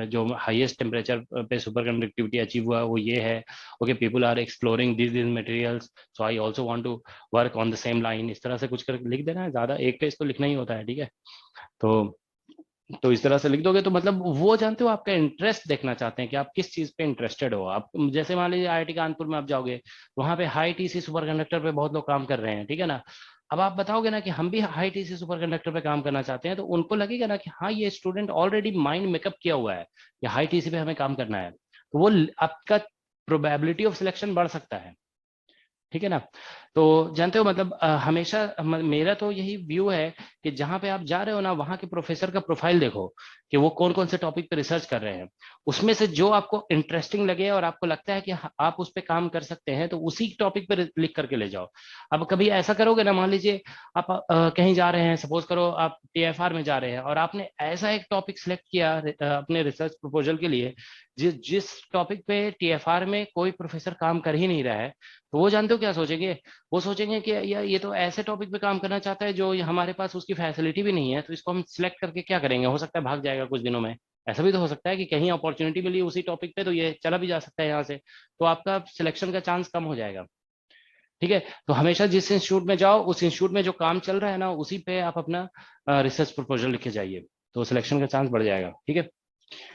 जो हाईएस्ट टेम्परेचर पे सुपर कंडक्टिविटी अचीव हुआ वो ये है, okay, people are exploring this materials, so I also want to work on the same line, इस तरह से कुछ कर लिख देना है, ज्यादा एक पेज तो लिखना ही होता है, ठीक है। तो इस तरह से लिख दोगे तो मतलब वो जानते हो आपका इंटरेस्ट देखना चाहते हैं कि आप किस चीज पे इंटरेस्टेड हो। आप जैसे मान लीजिए आईआईटी कानपुर में आप जाओगे, वहां पे हाई टीसी सुपर कंडक्टर पे बहुत लोग काम कर रहे हैं, ठीक है ना। अब आप बताओगे ना कि हम भी हाई टीसी सुपर कंडक्टर पे काम करना चाहते हैं, तो उनको लगेगा ना कि हाँ ये स्टूडेंट ऑलरेडी माइंड मेकअप किया हुआ है कि हाई टीसी पे हमें काम करना है, तो वो आपका प्रोबेबिलिटी ऑफ सिलेक्शन बढ़ सकता है, ठीक है ना। तो जानते हो मतलब हमेशा मेरा तो यही व्यू है कि जहाँ पे आप जा रहे हो ना, वहाँ के प्रोफेसर का प्रोफाइल देखो कि वो कौन कौन से टॉपिक पे रिसर्च कर रहे हैं, उसमें से जो आपको इंटरेस्टिंग लगे और आपको लगता है कि आप उस पर काम कर सकते हैं, तो उसी टॉपिक पे लिख करके ले जाओ। अब कभी ऐसा करोगे ना, मान लीजिए आप कहीं जा रहे हैं, सपोज करो आप TFR में जा रहे हैं, और आपने ऐसा एक टॉपिक सिलेक्ट किया अपने रिसर्च प्रपोजल के लिए जिस टॉपिक पे TFR में कोई प्रोफेसर काम कर ही नहीं रहा है, तो वो जानते हो क्या सोचेंगे? वो सोचेंगे कि यार ये तो ऐसे टॉपिक पे काम करना चाहता है जो हमारे पास उसकी फैसिलिटी भी नहीं है, तो इसको हम सिलेक्ट करके क्या करेंगे, हो सकता है भाग जाएगा कुछ दिनों में। ऐसा भी तो हो सकता है कि कहीं अपॉर्चुनिटी मिली उसी टॉपिक पे, तो ये चला भी जा सकता है यहाँ से, तो आपका सिलेक्शन का चांस कम हो जाएगा। ठीक है, तो हमेशा जिस इंस्टीट्यूट में जाओ, उस इंस्टीट्यूट में जो काम चल रहा है ना, उसी पे आप अपना रिसर्च प्रपोजल लिखे जाइए, तो सिलेक्शन का चांस बढ़ जाएगा। ठीक है,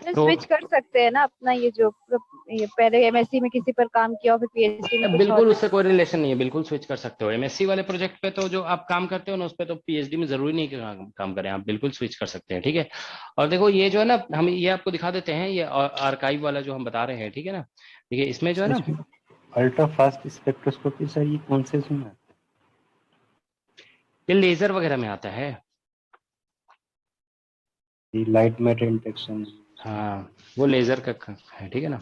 तो स्विच कर सकते हैं ना अपना, ये पहले MSc में किसी पर काम किया और फिर PhD में कुछ और बिल्कुल पे। उससे कोई रिलेशन नहीं है, बिल्कुल स्विच कर सकते हो। MSc वाले प्रोजेक्ट पे तो जो आप काम करते हो ना, उस पे तो PhD में जरूरी नहीं कि काम करें, आप बिल्कुल स्विच कर सकते हैं। ठीक है, और देखो ये जो है ना, हम ये आपको दिखा देते हैं, ये आर्काइव वाला जो हम बता रहे हैं, ठीक है ना। देखिए इसमें जो है ना, अल्ट्रा फास्ट स्पेक्ट्रोस्कोपी सर, ये कौन से सुना है? ये लेजर वगैरह में आता है। ये लाइट मैटर इंटरेक्शन। हाँ, वो लेजर का है, ठीक है ना।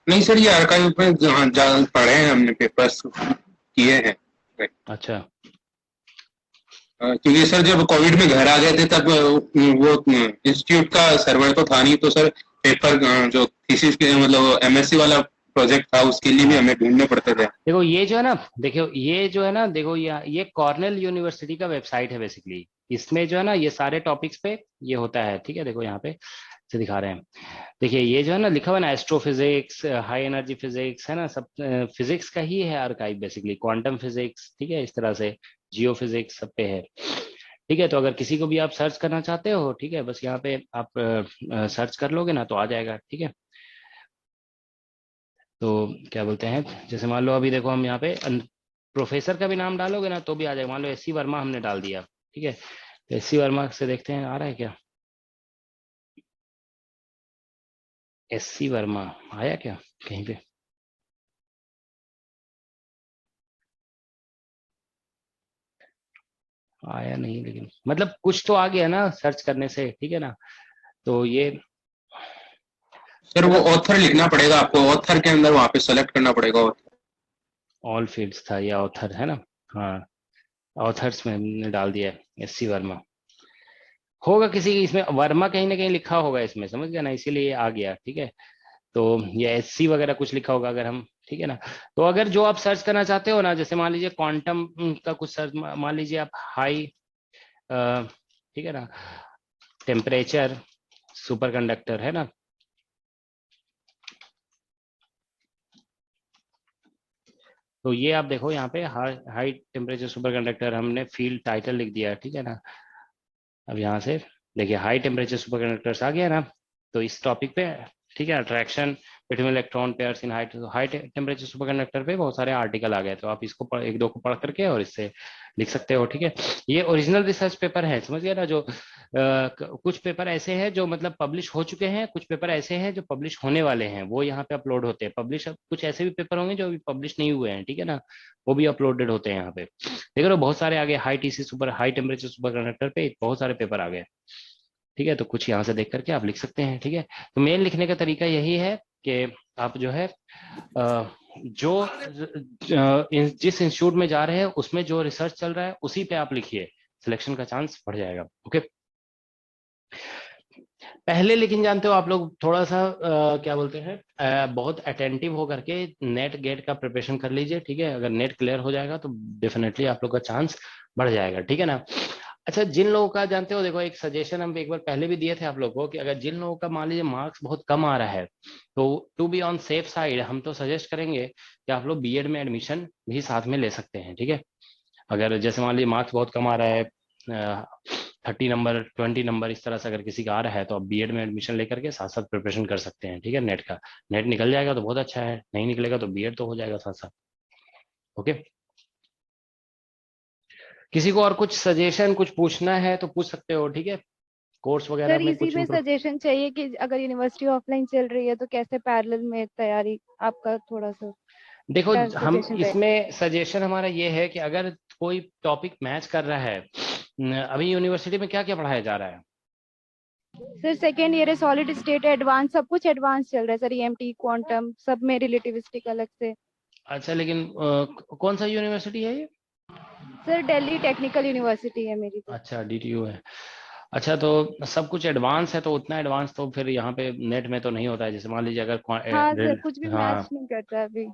नहीं सर, ये आर्काइव में जहाँ पढ़े हैं हमने, पेपर्स किए हैं। अच्छा, क्योंकि सर जब कोविड में घर आ गए थे, तब वो इंस्टीट्यूट का सर्वर तो था नहीं, तो सर पेपर जो थीसिस के मतलब MSc वाला प्रोजेक्ट था, उसके लिए भी हमें ढूंढने पड़ते थे। देखो ये जो है ना, देखो ये जो है ना, देखो ये कॉर्नेल यूनिवर्सिटी का वेबसाइट है बेसिकली। इसमें जो है ना, ये सारे टॉपिक्स पे ये होता है। ठीक है, देखो यहाँ पे से दिखा रहे हैं। देखिए ये जो है ना लिखा हुआ ना, एस्ट्रोफिजिक्स, हाई एनर्जी फिजिक्स, है ना, सब फिजिक्स का ही है आर्काइव बेसिकली। क्वांटम फिजिक्स, ठीक है, इस तरह से जियो फिजिक्स सब पे है। ठीक है, तो अगर किसी को भी आप सर्च करना चाहते हो, ठीक है, बस यहाँ पे आप सर्च कर लोगे ना तो आ जाएगा। ठीक है, तो क्या बोलते हैं, जैसे मान लो अभी देखो हम यहाँ पे प्रोफेसर का भी नाम डालोगे ना तो भी आ जाएगा। मान लो SC वर्मा हमने डाल दिया, ठीक है, तो SC वर्मा से देखते हैं आ रहा है क्या। SC वर्मा आया क्या कहीं पे? आया नहीं, लेकिन मतलब कुछ तो आ गया ना सर्च करने से। ठीक है ना, तो ये सर वो ऑथर लिखना पड़ेगा आपको, ऑथर के अंदर वहाँ पे सेलेक्ट करना पड़ेगा। ऑल फील्ड्स था या ऑथर, है ना। हाँ, ऑथर्स में हमने डाल दिया है SC वर्मा। होगा किसी इसमें वर्मा कहीं ना कहीं लिखा होगा इसमें, समझ गया ना, इसीलिए ये आ गया। ठीक है, तो ये SC वगैरह कुछ लिखा होगा अगर हम, ठीक है ना। तो अगर जो आप सर्च करना चाहते हो ना, जैसे मान लीजिए क्वांटम का कुछ सर्च, मान लीजिए आप हाई, ठीक है ना, टेम्परेचर सुपर कंडक्टर, है ना, तो ये आप देखो यहाँ पे हाई टेम्परेचर सुपर कंडक्टर, हमने फील्ड टाइटल लिख दिया। ठीक है ना, अब यहाँ से देखिए हाई टेम्परेचर सुपर कंडक्टर्स आ गया ना, तो इस टॉपिक पे, ठीक है, attraction between electron pairs in high temperature super conductor पे बहुत सारे आर्टिकल आ गए, तो आप इसको एक दो को पढ़ करके और इससे लिख सकते हो। ठीक है, ये ओरिजिनल रिसर्च पेपर है, समझ गया ना। जो कुछ पेपर ऐसे हैं जो मतलब पब्लिश हो चुके हैं, कुछ पेपर ऐसे हैं जो पब्लिश होने वाले हैं, वो यहाँ पे अपलोड होते हैं। पब्लिश कुछ ऐसे भी पेपर होंगे जो अभी पब्लिश नहीं हुए हैं, ठीक है ना, वो भी अपलोडेड होते हैं यहाँ पे। देख रहे हो बहुत सारे आगे high TC super high temperature super conductor पे बहुत सारे पेपर आ गए। ठीक है, तो कुछ यहाँ से देख करके आप लिख सकते हैं। ठीक है, तो मेल लिखने का तरीका यही है कि आप जो है जिस इंस्टीट्यूट में जा रहे हैं उसमें जो रिसर्च चल रहा है उसी पे आप लिखिए, सिलेक्शन का चांस बढ़ जाएगा। ओके, पहले लेकिन जानते हो आप लोग थोड़ा सा क्या बोलते हैं, बहुत अटेंटिव हो करके नेट गेट का प्रिपरेशन कर लीजिए। ठीक है, अगर नेट क्लियर हो जाएगा तो डेफिनेटली आप लोग का चांस बढ़ जाएगा। ठीक है ना। अच्छा, जिन लोगों का जानते हो, देखो एक सजेशन हम एक बार पहले भी दिए थे आप लोगों को कि अगर जिन लोगों का मान लीजिए मार्क्स बहुत कम आ रहा है, तो to be on safe side हम तो सजेस्ट करेंगे कि आप लोग BEd में एडमिशन भी साथ में ले सकते हैं। ठीक है, अगर जैसे मान लीजिए मार्क्स बहुत कम आ रहा है, 30 नंबर 20 नंबर इस तरह से अगर किसी का आ रहा है, तो आप BEd में एडमिशन लेकर के साथ साथ प्रिपरेशन कर सकते हैं। ठीक है, नेट का, नेट निकल जाएगा तो बहुत अच्छा है, नहीं निकलेगा तो BEd तो हो जाएगा साथ साथ। ओके, किसी को और कुछ सजेशन कुछ पूछना है तो पूछ सकते हो। ठीक है, कोर्स वगैरह सर में इसी कुछ में सजेशन चाहिए कि अगर यूनिवर्सिटी ऑफलाइन चल रही है तो कैसे पैरेलल में तैयारी आपका थोड़ा सा। देखो क्या हम suggestion रहे? इसमें सजेशन हमारा ये है कि अगर कोई टॉपिक मैच कर रहा है, अभी यूनिवर्सिटी में क्या क्या पढ़ाया जा रहा है? सर सेकेंड ईयर है, सॉलिड स्टेट एडवांस, सब कुछ एडवांस चल रहा है सर, ईएमटी क्वांटम सब में रिलेटिविस्टिक अलग से। अच्छा, लेकिन कौन सा यूनिवर्सिटी है ये? सर दिल्ली टेक्निकल यूनिवर्सिटी है मेरी तो। अच्छा, DTU है। अच्छा, तो सब कुछ एडवांस है, तो उतना एडवांस तो फिर यहाँ पे नेट में तो नहीं होता है। जैसे मान लीजिए अगर हाँ सर कुछ भी हाँ, मैच नहीं करता है अभी।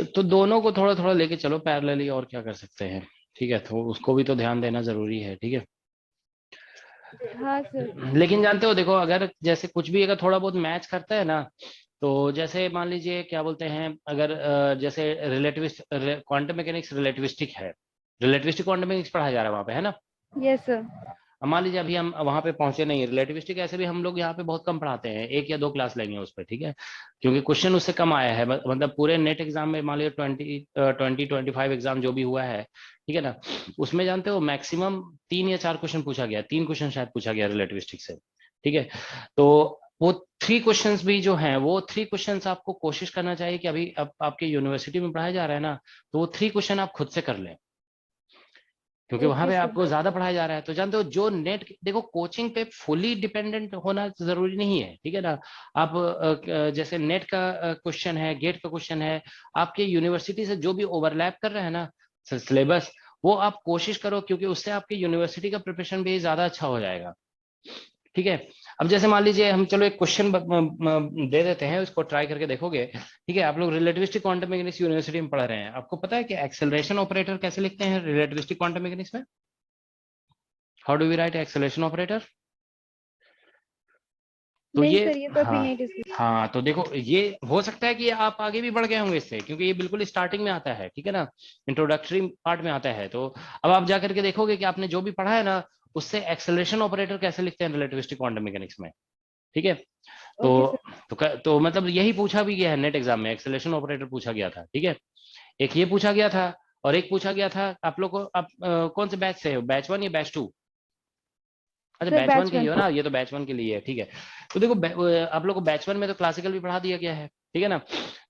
तो दोनों को थोड़ा थोड़ा लेके चलो पैरेलली, और क्या कर सकते हैं। ठीक है, तो उसको भी तो ध्यान देना जरूरी है। ठीक है, हाँ सर। लेकिन जानते हो, देखो अगर जैसे कुछ भी अगर थोड़ा बहुत मैच करता है ना, तो जैसे मान लीजिए क्या बोलते हैं, अगर जैसे रिलेटिविस्ट क्वांटम मैकेनिक्स रिलेटिविस्टिक है, रिलेटिविस्टिक क्वांटम मैकेनिक्स पढ़ाया जा रहा है वहाँ पे, है ना? Yes sir. अब मान लीजिए अभी हम वहां पे पहुंचे नहीं, रिलेटिविस्टिक ऐसे भी हम लोग यहाँ पे बहुत कम पढ़ाते हैं, 1 या 2 क्लास लेंगे उस पर। ठीक है, क्योंकि क्वेश्चन उससे कम आया है, मतलब पूरे नेट एग्जाम में मान लीजिए 25 एग्जाम जो भी हुआ है, ठीक है ना, उसमें जानते हो मैक्सिमम 3 या 4 क्वेश्चन पूछा गया, 3 क्वेश्चन शायद पूछा गया रिलेटिविस्टिक से। ठीक है, तो वो 3 क्वेश्चंस भी जो हैं, वो 3 क्वेश्चंस आपको कोशिश करना चाहिए कि अभी अब आपके यूनिवर्सिटी में पढ़ाया जा रहा है ना, तो वो 3 क्वेश्चन आप खुद से कर लें, क्योंकि वहां पे आपको ज्यादा पढ़ाया जा रहा है। तो जानते हो जो नेट, देखो कोचिंग पे फुली डिपेंडेंट होना जरूरी नहीं है। ठीक है ना, आप जैसे नेट का क्वेश्चन है, गेट का क्वेश्चन है, आपके यूनिवर्सिटी से जो भी ओवरलैप कर रहे हैं ना सिलेबस, वो आप कोशिश करो, क्योंकि उससे आपके यूनिवर्सिटी का प्रिपरेशन भी ज्यादा अच्छा हो जाएगा। ठीक है, अब जैसे मान लीजिए हम चलो एक क्वेश्चन दे देते हैं, उसको ट्राई करके देखोगे। ठीक है, आप लोग रिलेटिविस्टिक क्वांटम मैकेनिक्स यूनिवर्सिटी में पढ़ रहे हैं, आपको पता है कि एक्सेलरेशन ऑपरेटर कैसे लिखते हैं रिलेटिविस्टिक क्वांटम मैकेनिक्स में? How do we write acceleration operator? तो नहीं ये सर, ये तो अभी हाँ नहीं डिस्कस। हाँ, तो देखो ये हो सकता है कि आप आगे भी बढ़ गए होंगे इससे, क्योंकि ये बिल्कुल स्टार्टिंग में आता है। ठीक है ना, इंट्रोडक्टरी पार्ट में आता है। तो अब आप जाकर के देखोगे कि आपने जो भी पढ़ा है ना, उससे एक्सेलरेशन ऑपरेटर कैसे लिखते हैं रिलेटिविस्टिक क्वांटम मैकेनिक्स में। ठीक है, तो तो मतलब यही पूछा भी गया है नेट एग्जाम में, एक्सेलरेशन ऑपरेटर पूछा गया था। ठीक है, एक ये पूछा गया था, और एक पूछा गया था आप लोग को, आप कौन से बैच से हो, बैच 1 या बैच 2? अच्छा, बैच 1 के ही हो ना, ये तो बैच 1 के लिए है। ठीक है, तो देखो आप लोग को बैच 1 में तो क्लासिकल भी पढ़ा दिया गया है। ठीक है ना,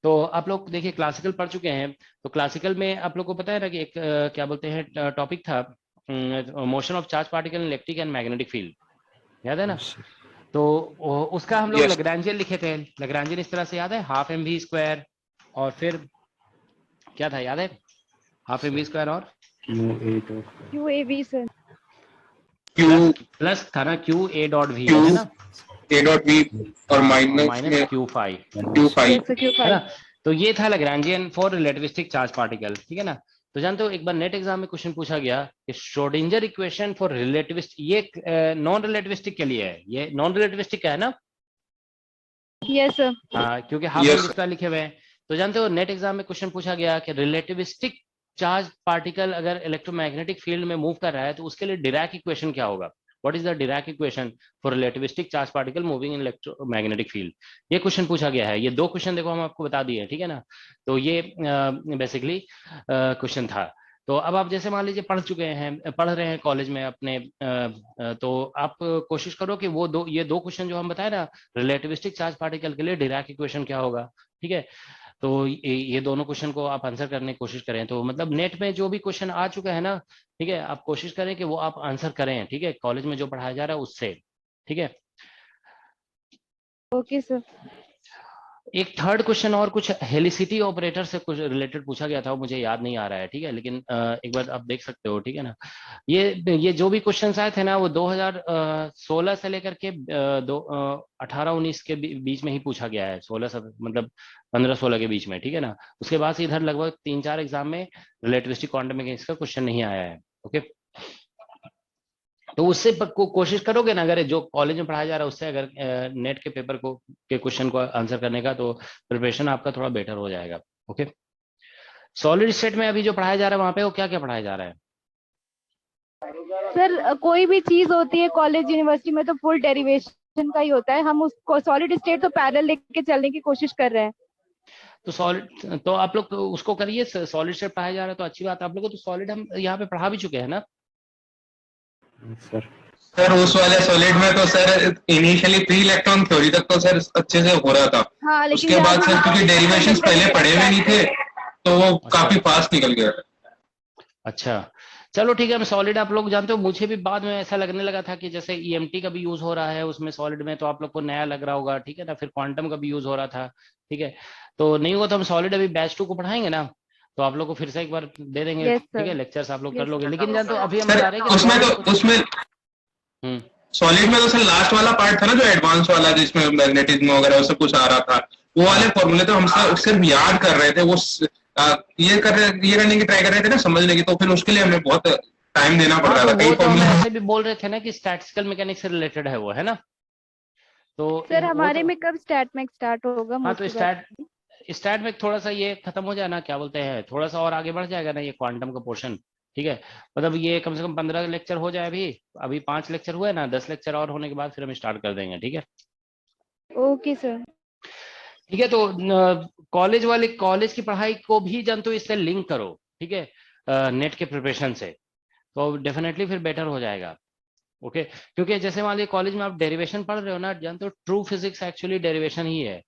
तो आप लोग देखिए क्लासिकल पढ़ चुके हैं, तो क्लासिकल में आप लोग को पता है ना कि एक क्या बोलते हैं टॉपिक था, motion of charge particle in electric and magnetic field, याद है ना? तो उसका हम लोग लैग्रांजियन लिखे थे। लैग्रांजियन इस तरह से याद है, हाफ mv², और फिर क्या था याद है? हाफ mv² और QAV सर, प्लस था ना QA.V, है ना? A.V और माइनस Q5, Q5। है ना? तो ये था Lagrangian for relativistic charge particle. ठीक है ना, तो जानते हो एक बार नेट एग्जाम में क्वेश्चन पूछा गया कि श्रोडिंजर इक्वेशन फॉर रिलेटिविस्ट, ये नॉन रिलेटिविस्टिक के लिए है, ये नॉन रिलेटिविस्टिक का है ना? Yes sir. हाँ, क्योंकि हाफ mv² लिखे हुए हैं। तो जानते हो नेट एग्जाम में क्वेश्चन पूछा गया कि रिलेटिविस्टिक चार्ज पार्टिकल अगर इलेक्ट्रोमैग्नेटिक फील्ड में मूव कर रहा है, तो उसके लिए डिराक इक्वेशन क्या होगा? What is the Dirac equation for relativistic charge particle moving in electromagnetic field? ये क्वेश्चन पूछा गया है। ये 2 क्वेश्चन देखो हम आपको बता दिए। ठीक है ना, तो ये बेसिकली क्वेश्चन था। तो अब आप जैसे मान लीजिए पढ़ रहे हैं कॉलेज में अपने, तो आप कोशिश करो कि वो ये 2 क्वेश्चन जो हम बताए ना रिलेटिविस्टिक चार्ज पार्टिकल के लिए डिराक इक्वेशन क्या होगा। ठीक है, तो ये दोनों क्वेश्चन को आप आंसर करने की कोशिश करें। तो मतलब नेट में जो भी क्वेश्चन आ चुका है ना, ठीक है, आप कोशिश करें कि वो आप आंसर करें। ठीक है, कॉलेज में जो पढ़ाया जा रहा है उससे। ठीक है, ओके सर। एक थर्ड क्वेश्चन और कुछ हेलिसिटी ऑपरेटर से कुछ रिलेटेड पूछा गया था, वो मुझे याद नहीं आ रहा है। ठीक है, लेकिन एक बार आप देख सकते हो। ठीक है ना, ये जो भी क्वेश्चंस आए थे ना, वो 2016 से लेकर के 18-19 के बीच में ही पूछा गया है, 16 से मतलब 15-16 के बीच में। ठीक है ना, उसके बाद से इधर लगभग 3-4 एग्जाम में रिलेटिविस्टिक क्वांटम मैकेनिक्स का क्वेश्चन नहीं आया है। ओके, तो उससे कोशिश करोगे ना, अगर जो कॉलेज में पढ़ाया जा रहा है उससे अगर नेट के पेपर के क्वेश्चन को आंसर करने का, तो प्रिपरेशन आपका थोड़ा बेटर हो जाएगा। ओके, सॉलिड स्टेट में अभी जो पढ़ाया जा रहा है वहां पे वो क्या क्या पढ़ाया जा रहा है? सर कोई भी चीज होती है कॉलेज यूनिवर्सिटी में तो फुल डेरिवेशन का ही होता है, हम उसको सॉलिड स्टेट तो पैरेलल लेके चलने की कोशिश कर रहे हैं। तो सॉलिड तो आप लोग तो उसको करिए, सॉलिड स्टेट पढ़ाया जा रहा है तो अच्छी बात है। आप लोग को तो सॉलिड हम यहाँ पे पढ़ा भी चुके हैं ना सर? उस वाले सॉलिड में तो sir initially pre electron theory तक तो सर अच्छे से हो रहा था। हाँ लेकिन उसके बाद जहाँ सर क्योंकि डेरिवेशंस पहले पढ़े हुए नहीं थे तो वो काफी फास्ट निकल गया। अच्छा चलो ठीक है। हम सॉलिड, आप लोग जानते हो मुझे भी बाद में ऐसा लगने लगा था कि जैसे ईएमटी का भी यूज हो रहा है उसमें सॉलिड में, तो आप लोग को नया लग रहा होगा, ठीक है ना। फिर क्वांटम का भी यूज हो रहा था, ठीक है। तो नहीं हुआ तो हम सॉलिड अभी बैच 2 को पढ़ाएंगे ना, तो आप लोग को फिर से एक बार दे देंगे, यस ठीक सर, है, लेक्चर्स आप लोग कर यस लोगे। सर। लेकिन जानते हो अभी हम सर बता रहे हैं कि उसमें solid तो को- उसमें हम्म, सॉलिड में तो सर लास्ट वाला पार्ट था ना जो एडवांस वाला, जिसमें मैग्नेटिज्म वगैरह वो सब कुछ आ रहा था, वो वाले फॉर्मूले तो हम सिर्फ याद कर रहे थे, वो ये करने की ट्राई कर रहे थे ना समझने की, तो फिर उसके लिए हमें बहुत टाइम देना पड़ हाँ रहा तो था कई वो तो हम फॉर्मूले। ऐसे भी बोल रहे थे ना कि स्टैटिस्टिकल मैकेनिक्स से रिलेटेड है वो, है ना। तो सर वो हमारे तो में कब स्टार्ट में स्टार्ट होगा हाँ, तो मोस्टली बात। स्टार्ट में थोड़ा सा ये खत्म हो जाए ना, क्या बोलते हैं, थोड़ा सा और आगे बढ़ जाएगा ना ये क्वांटम का पोर्शन, ठीक है। मतलब ये कम से कम 15 लेक्चर हो जाए, अभी 5 लेक्चर हुए ना, 10 लेक्चर और होने के बाद फिर हम स्टार्ट कर देंगे, ठीक है। Okay sir. ठीक है, तो कॉलेज की पढ़ाई को भी जानते हो इससे लिंक करो, ठीक है, नेट के प्रिपरेशन से, तो डेफिनेटली फिर बेटर हो जाएगा। ओके, क्योंकि जैसे मान लीजिए कॉलेज में आप डेरिवेशन पढ़ रहे हो ना, जानते हो ट्रू फिजिक्स एक्चुअली डेरिवेशन ही है।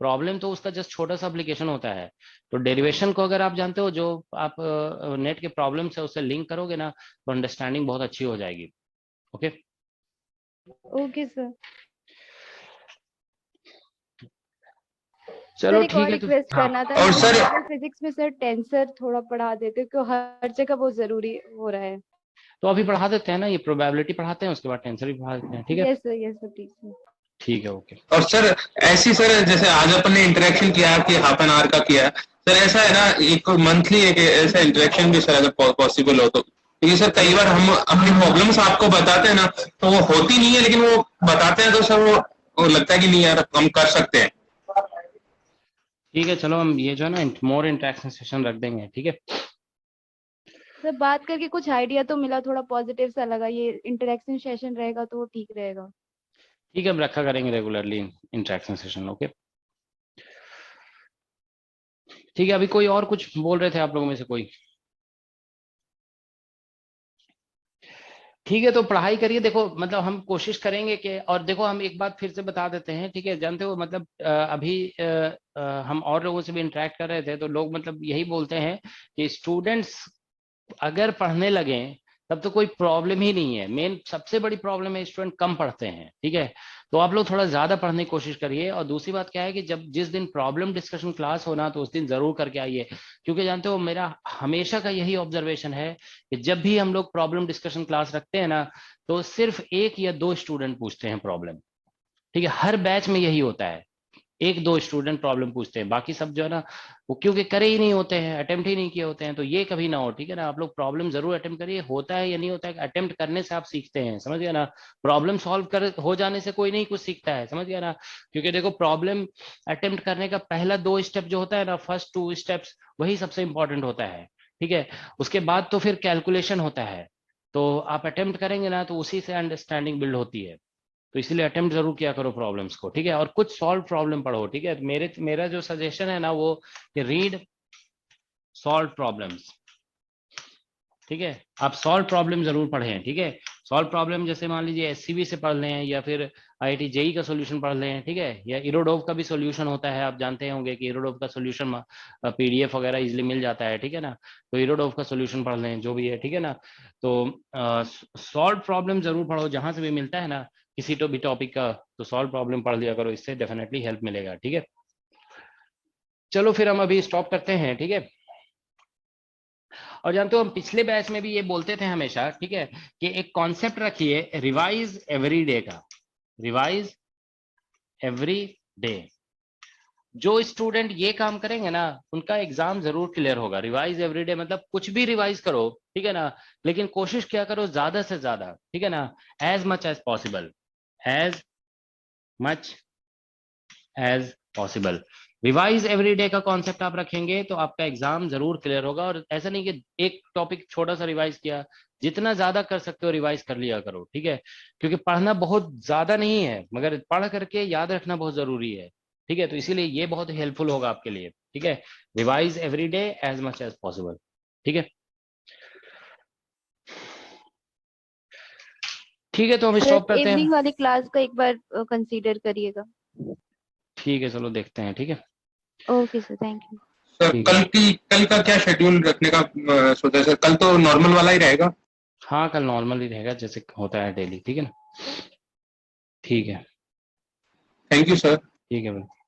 प्रॉब्लम तो उसका जस्ट छोटा सा एप्लीकेशन होता है। तो डेरिवेशन को अगर आप जानते हो, जो आप नेट के प्रॉब्लम से उससे लिंक करोगे ना, तो अंडरस्टैंडिंग बहुत अच्छी हो जाएगी। Okay, okay sir. चलो सर एक ठीक और है। तो रिक्वेस्ट हाँ, करना था, और हमें सर जनरल फिजिक्स में सर टेंसर थोड़ा पढ़ा देते क्योंकि हर जगह बहुत जरूरी हो रहा है। तो अभी पढ़ा देते हैं ना, ये प्रोबेबिलिटी पढ़ाते हैं, उसके बाद टेंसर भी पढ़ा देते हैं, ठीक है। Yes sir please sir. ठीक है, ओके। और सर ऐसी सर जैसे आज अपन ने इंटरेक्शन किया कि हाफ एन आवर का किया, सर ऐसा है ना एक मंथली एक ऐसा इंटरेक्शन भी सर अगर पॉसिबल हो तो, क्योंकि सर कई बार हम अपनी प्रॉब्लम्स आपको बताते हैं ना तो वो होती नहीं है, लेकिन वो बताते हैं तो सर वो लगता है कि नहीं यार हम कर सकते हैं। ठीक है, चलो हम ये जो है ना मोर इंटरेक्शन सेशन रख देंगे, ठीक है। सर बात करके कुछ आइडिया तो मिला, थोड़ा पॉजिटिव सा लगा, ये इंटरेक्शन सेशन रहेगा तो वो ठीक रहेगा। ठीक है, हम रखा करेंगे रेगुलरली इंटरेक्शन सेशन, ओके। ठीक है, अभी कोई और कुछ बोल रहे थे आप लोगों में से कोई? ठीक है, तो पढ़ाई करिए। देखो मतलब हम कोशिश करेंगे कि, और देखो हम एक बात फिर से बता देते हैं, ठीक है, जानते हो मतलब अभी हम और लोगों से भी इंटरेक्ट कर रहे थे, तो लोग मतलब यही बोलते हैं कि स्टूडेंट्स अगर पढ़ने लगे तब तो कोई प्रॉब्लम ही नहीं है। मेन सबसे बड़ी प्रॉब्लम है स्टूडेंट कम पढ़ते हैं, ठीक है। तो आप लोग थोड़ा ज्यादा पढ़ने की कोशिश करिए। और दूसरी बात क्या है कि जब जिस दिन प्रॉब्लम डिस्कशन क्लास होना तो उस दिन जरूर करके आइए, क्योंकि जानते हो मेरा हमेशा का यही ऑब्जर्वेशन है कि जब भी हम लोग प्रॉब्लम डिस्कशन क्लास रखते हैं ना, तो सिर्फ 1 या 2 स्टूडेंट पूछते हैं प्रॉब्लम, ठीक है। हर बैच में यही होता है, 1-2 स्टूडेंट प्रॉब्लम पूछते हैं, बाकी सब जो है ना वो क्योंकि करे ही नहीं होते हैं, अटेम्प्ट ही नहीं किए होते हैं। तो ये कभी ना हो, ठीक है ना। आप लोग प्रॉब्लम जरूर अटेम्प्ट करिए, होता है या नहीं होता है, अटेम्प्ट करने से आप सीखते हैं, समझ गए ना। प्रॉब्लम सॉल्व कर हो जाने से कोई नहीं कुछ सीखता है, समझ गया ना। क्योंकि देखो प्रॉब्लम अटेम्प्ट करने का पहला 2 स्टेप जो होता है ना, फर्स्ट 2 स्टेप्स, वही सबसे इंपॉर्टेंट होता है, ठीक है। उसके बाद तो फिर कैलकुलेशन होता है। तो आप अटेम्प्ट करेंगे ना तो उसी से अंडरस्टैंडिंग बिल्ड होती है। तो इसीलिए अटेम्प्ट जरूर किया करो प्रॉब्लम्स को, ठीक है। और कुछ सॉल्व प्रॉब्लम पढ़ो, ठीक है। मेरा जो सजेशन है ना वो कि रीड सॉल्व प्रॉब्लम्स, ठीक है। आप सॉल्व प्रॉब्लम जरूर पढ़ें, ठीक है। सॉल्व प्रॉब्लम जैसे मान लीजिए एससीबी से पढ़ लें, या फिर आईआईटी जेई का सॉल्यूशन पढ़ लें, ठीक है। या इरोडोव का भी सॉल्यूशन होता है, आप जानते होंगे कि इरोडोव का सॉल्यूशन पीडीएफ वगैरह इजिली मिल जाता है, ठीक है ना। तो इरोडोव का सॉल्यूशन पढ़ लें, जो भी है, ठीक है ना। तो सॉल्व प्रॉब्लम जरूर पढ़ो, जहां से भी मिलता है ना किसी तो भी टॉपिक का, तो सॉल्व प्रॉब्लम पढ़ लिया करो, इससे डेफिनेटली हेल्प मिलेगा, ठीक है। चलो फिर हम अभी स्टॉप करते हैं, ठीक है। और जानते हो हम पिछले बैच में भी ये बोलते थे हमेशा, ठीक है, कि एक कॉन्सेप्ट रखिए रिवाइज एवरी डे का, रिवाइज एवरी डे। जो स्टूडेंट ये काम करेंगे ना उनका एग्जाम जरूर क्लियर होगा। रिवाइज एवरीडे मतलब कुछ भी रिवाइज करो, ठीक है ना, लेकिन कोशिश क्या करो ज्यादा से ज्यादा, ठीक है ना, as much as possible, as much as possible. Revise everyday का कॉन्सेप्ट आप रखेंगे तो आपका एग्जाम जरूर क्लियर होगा। और ऐसा नहीं कि एक टॉपिक छोटा सा रिवाइज किया, जितना ज्यादा कर सकते हो रिवाइज कर लिया करो, ठीक है। क्योंकि पढ़ना बहुत ज्यादा नहीं है, मगर पढ़ करके याद रखना बहुत जरूरी है, ठीक है। तो इसीलिए ये बहुत हेल्पफुल होगा आपके लिए, ठीक है। Revise every day as much as possible, ठीक है। ठीक है, तो हम स्टॉप करते हैं। इवनिंग वाली क्लास का एक बार कंसीडर करिएगा। ठीक है, चलो देखते हैं। ठीक है okay sir, thank you. Sir ठीक कल का क्या शेड्यूल रखने का सोचा है सर? कल तो नॉर्मल वाला ही रहेगा? हाँ, कल नॉर्मल ही रहेगा जैसे होता है डेली। ठीक है ना? ठीक है, थैंक यू सर। ठीक है भाई।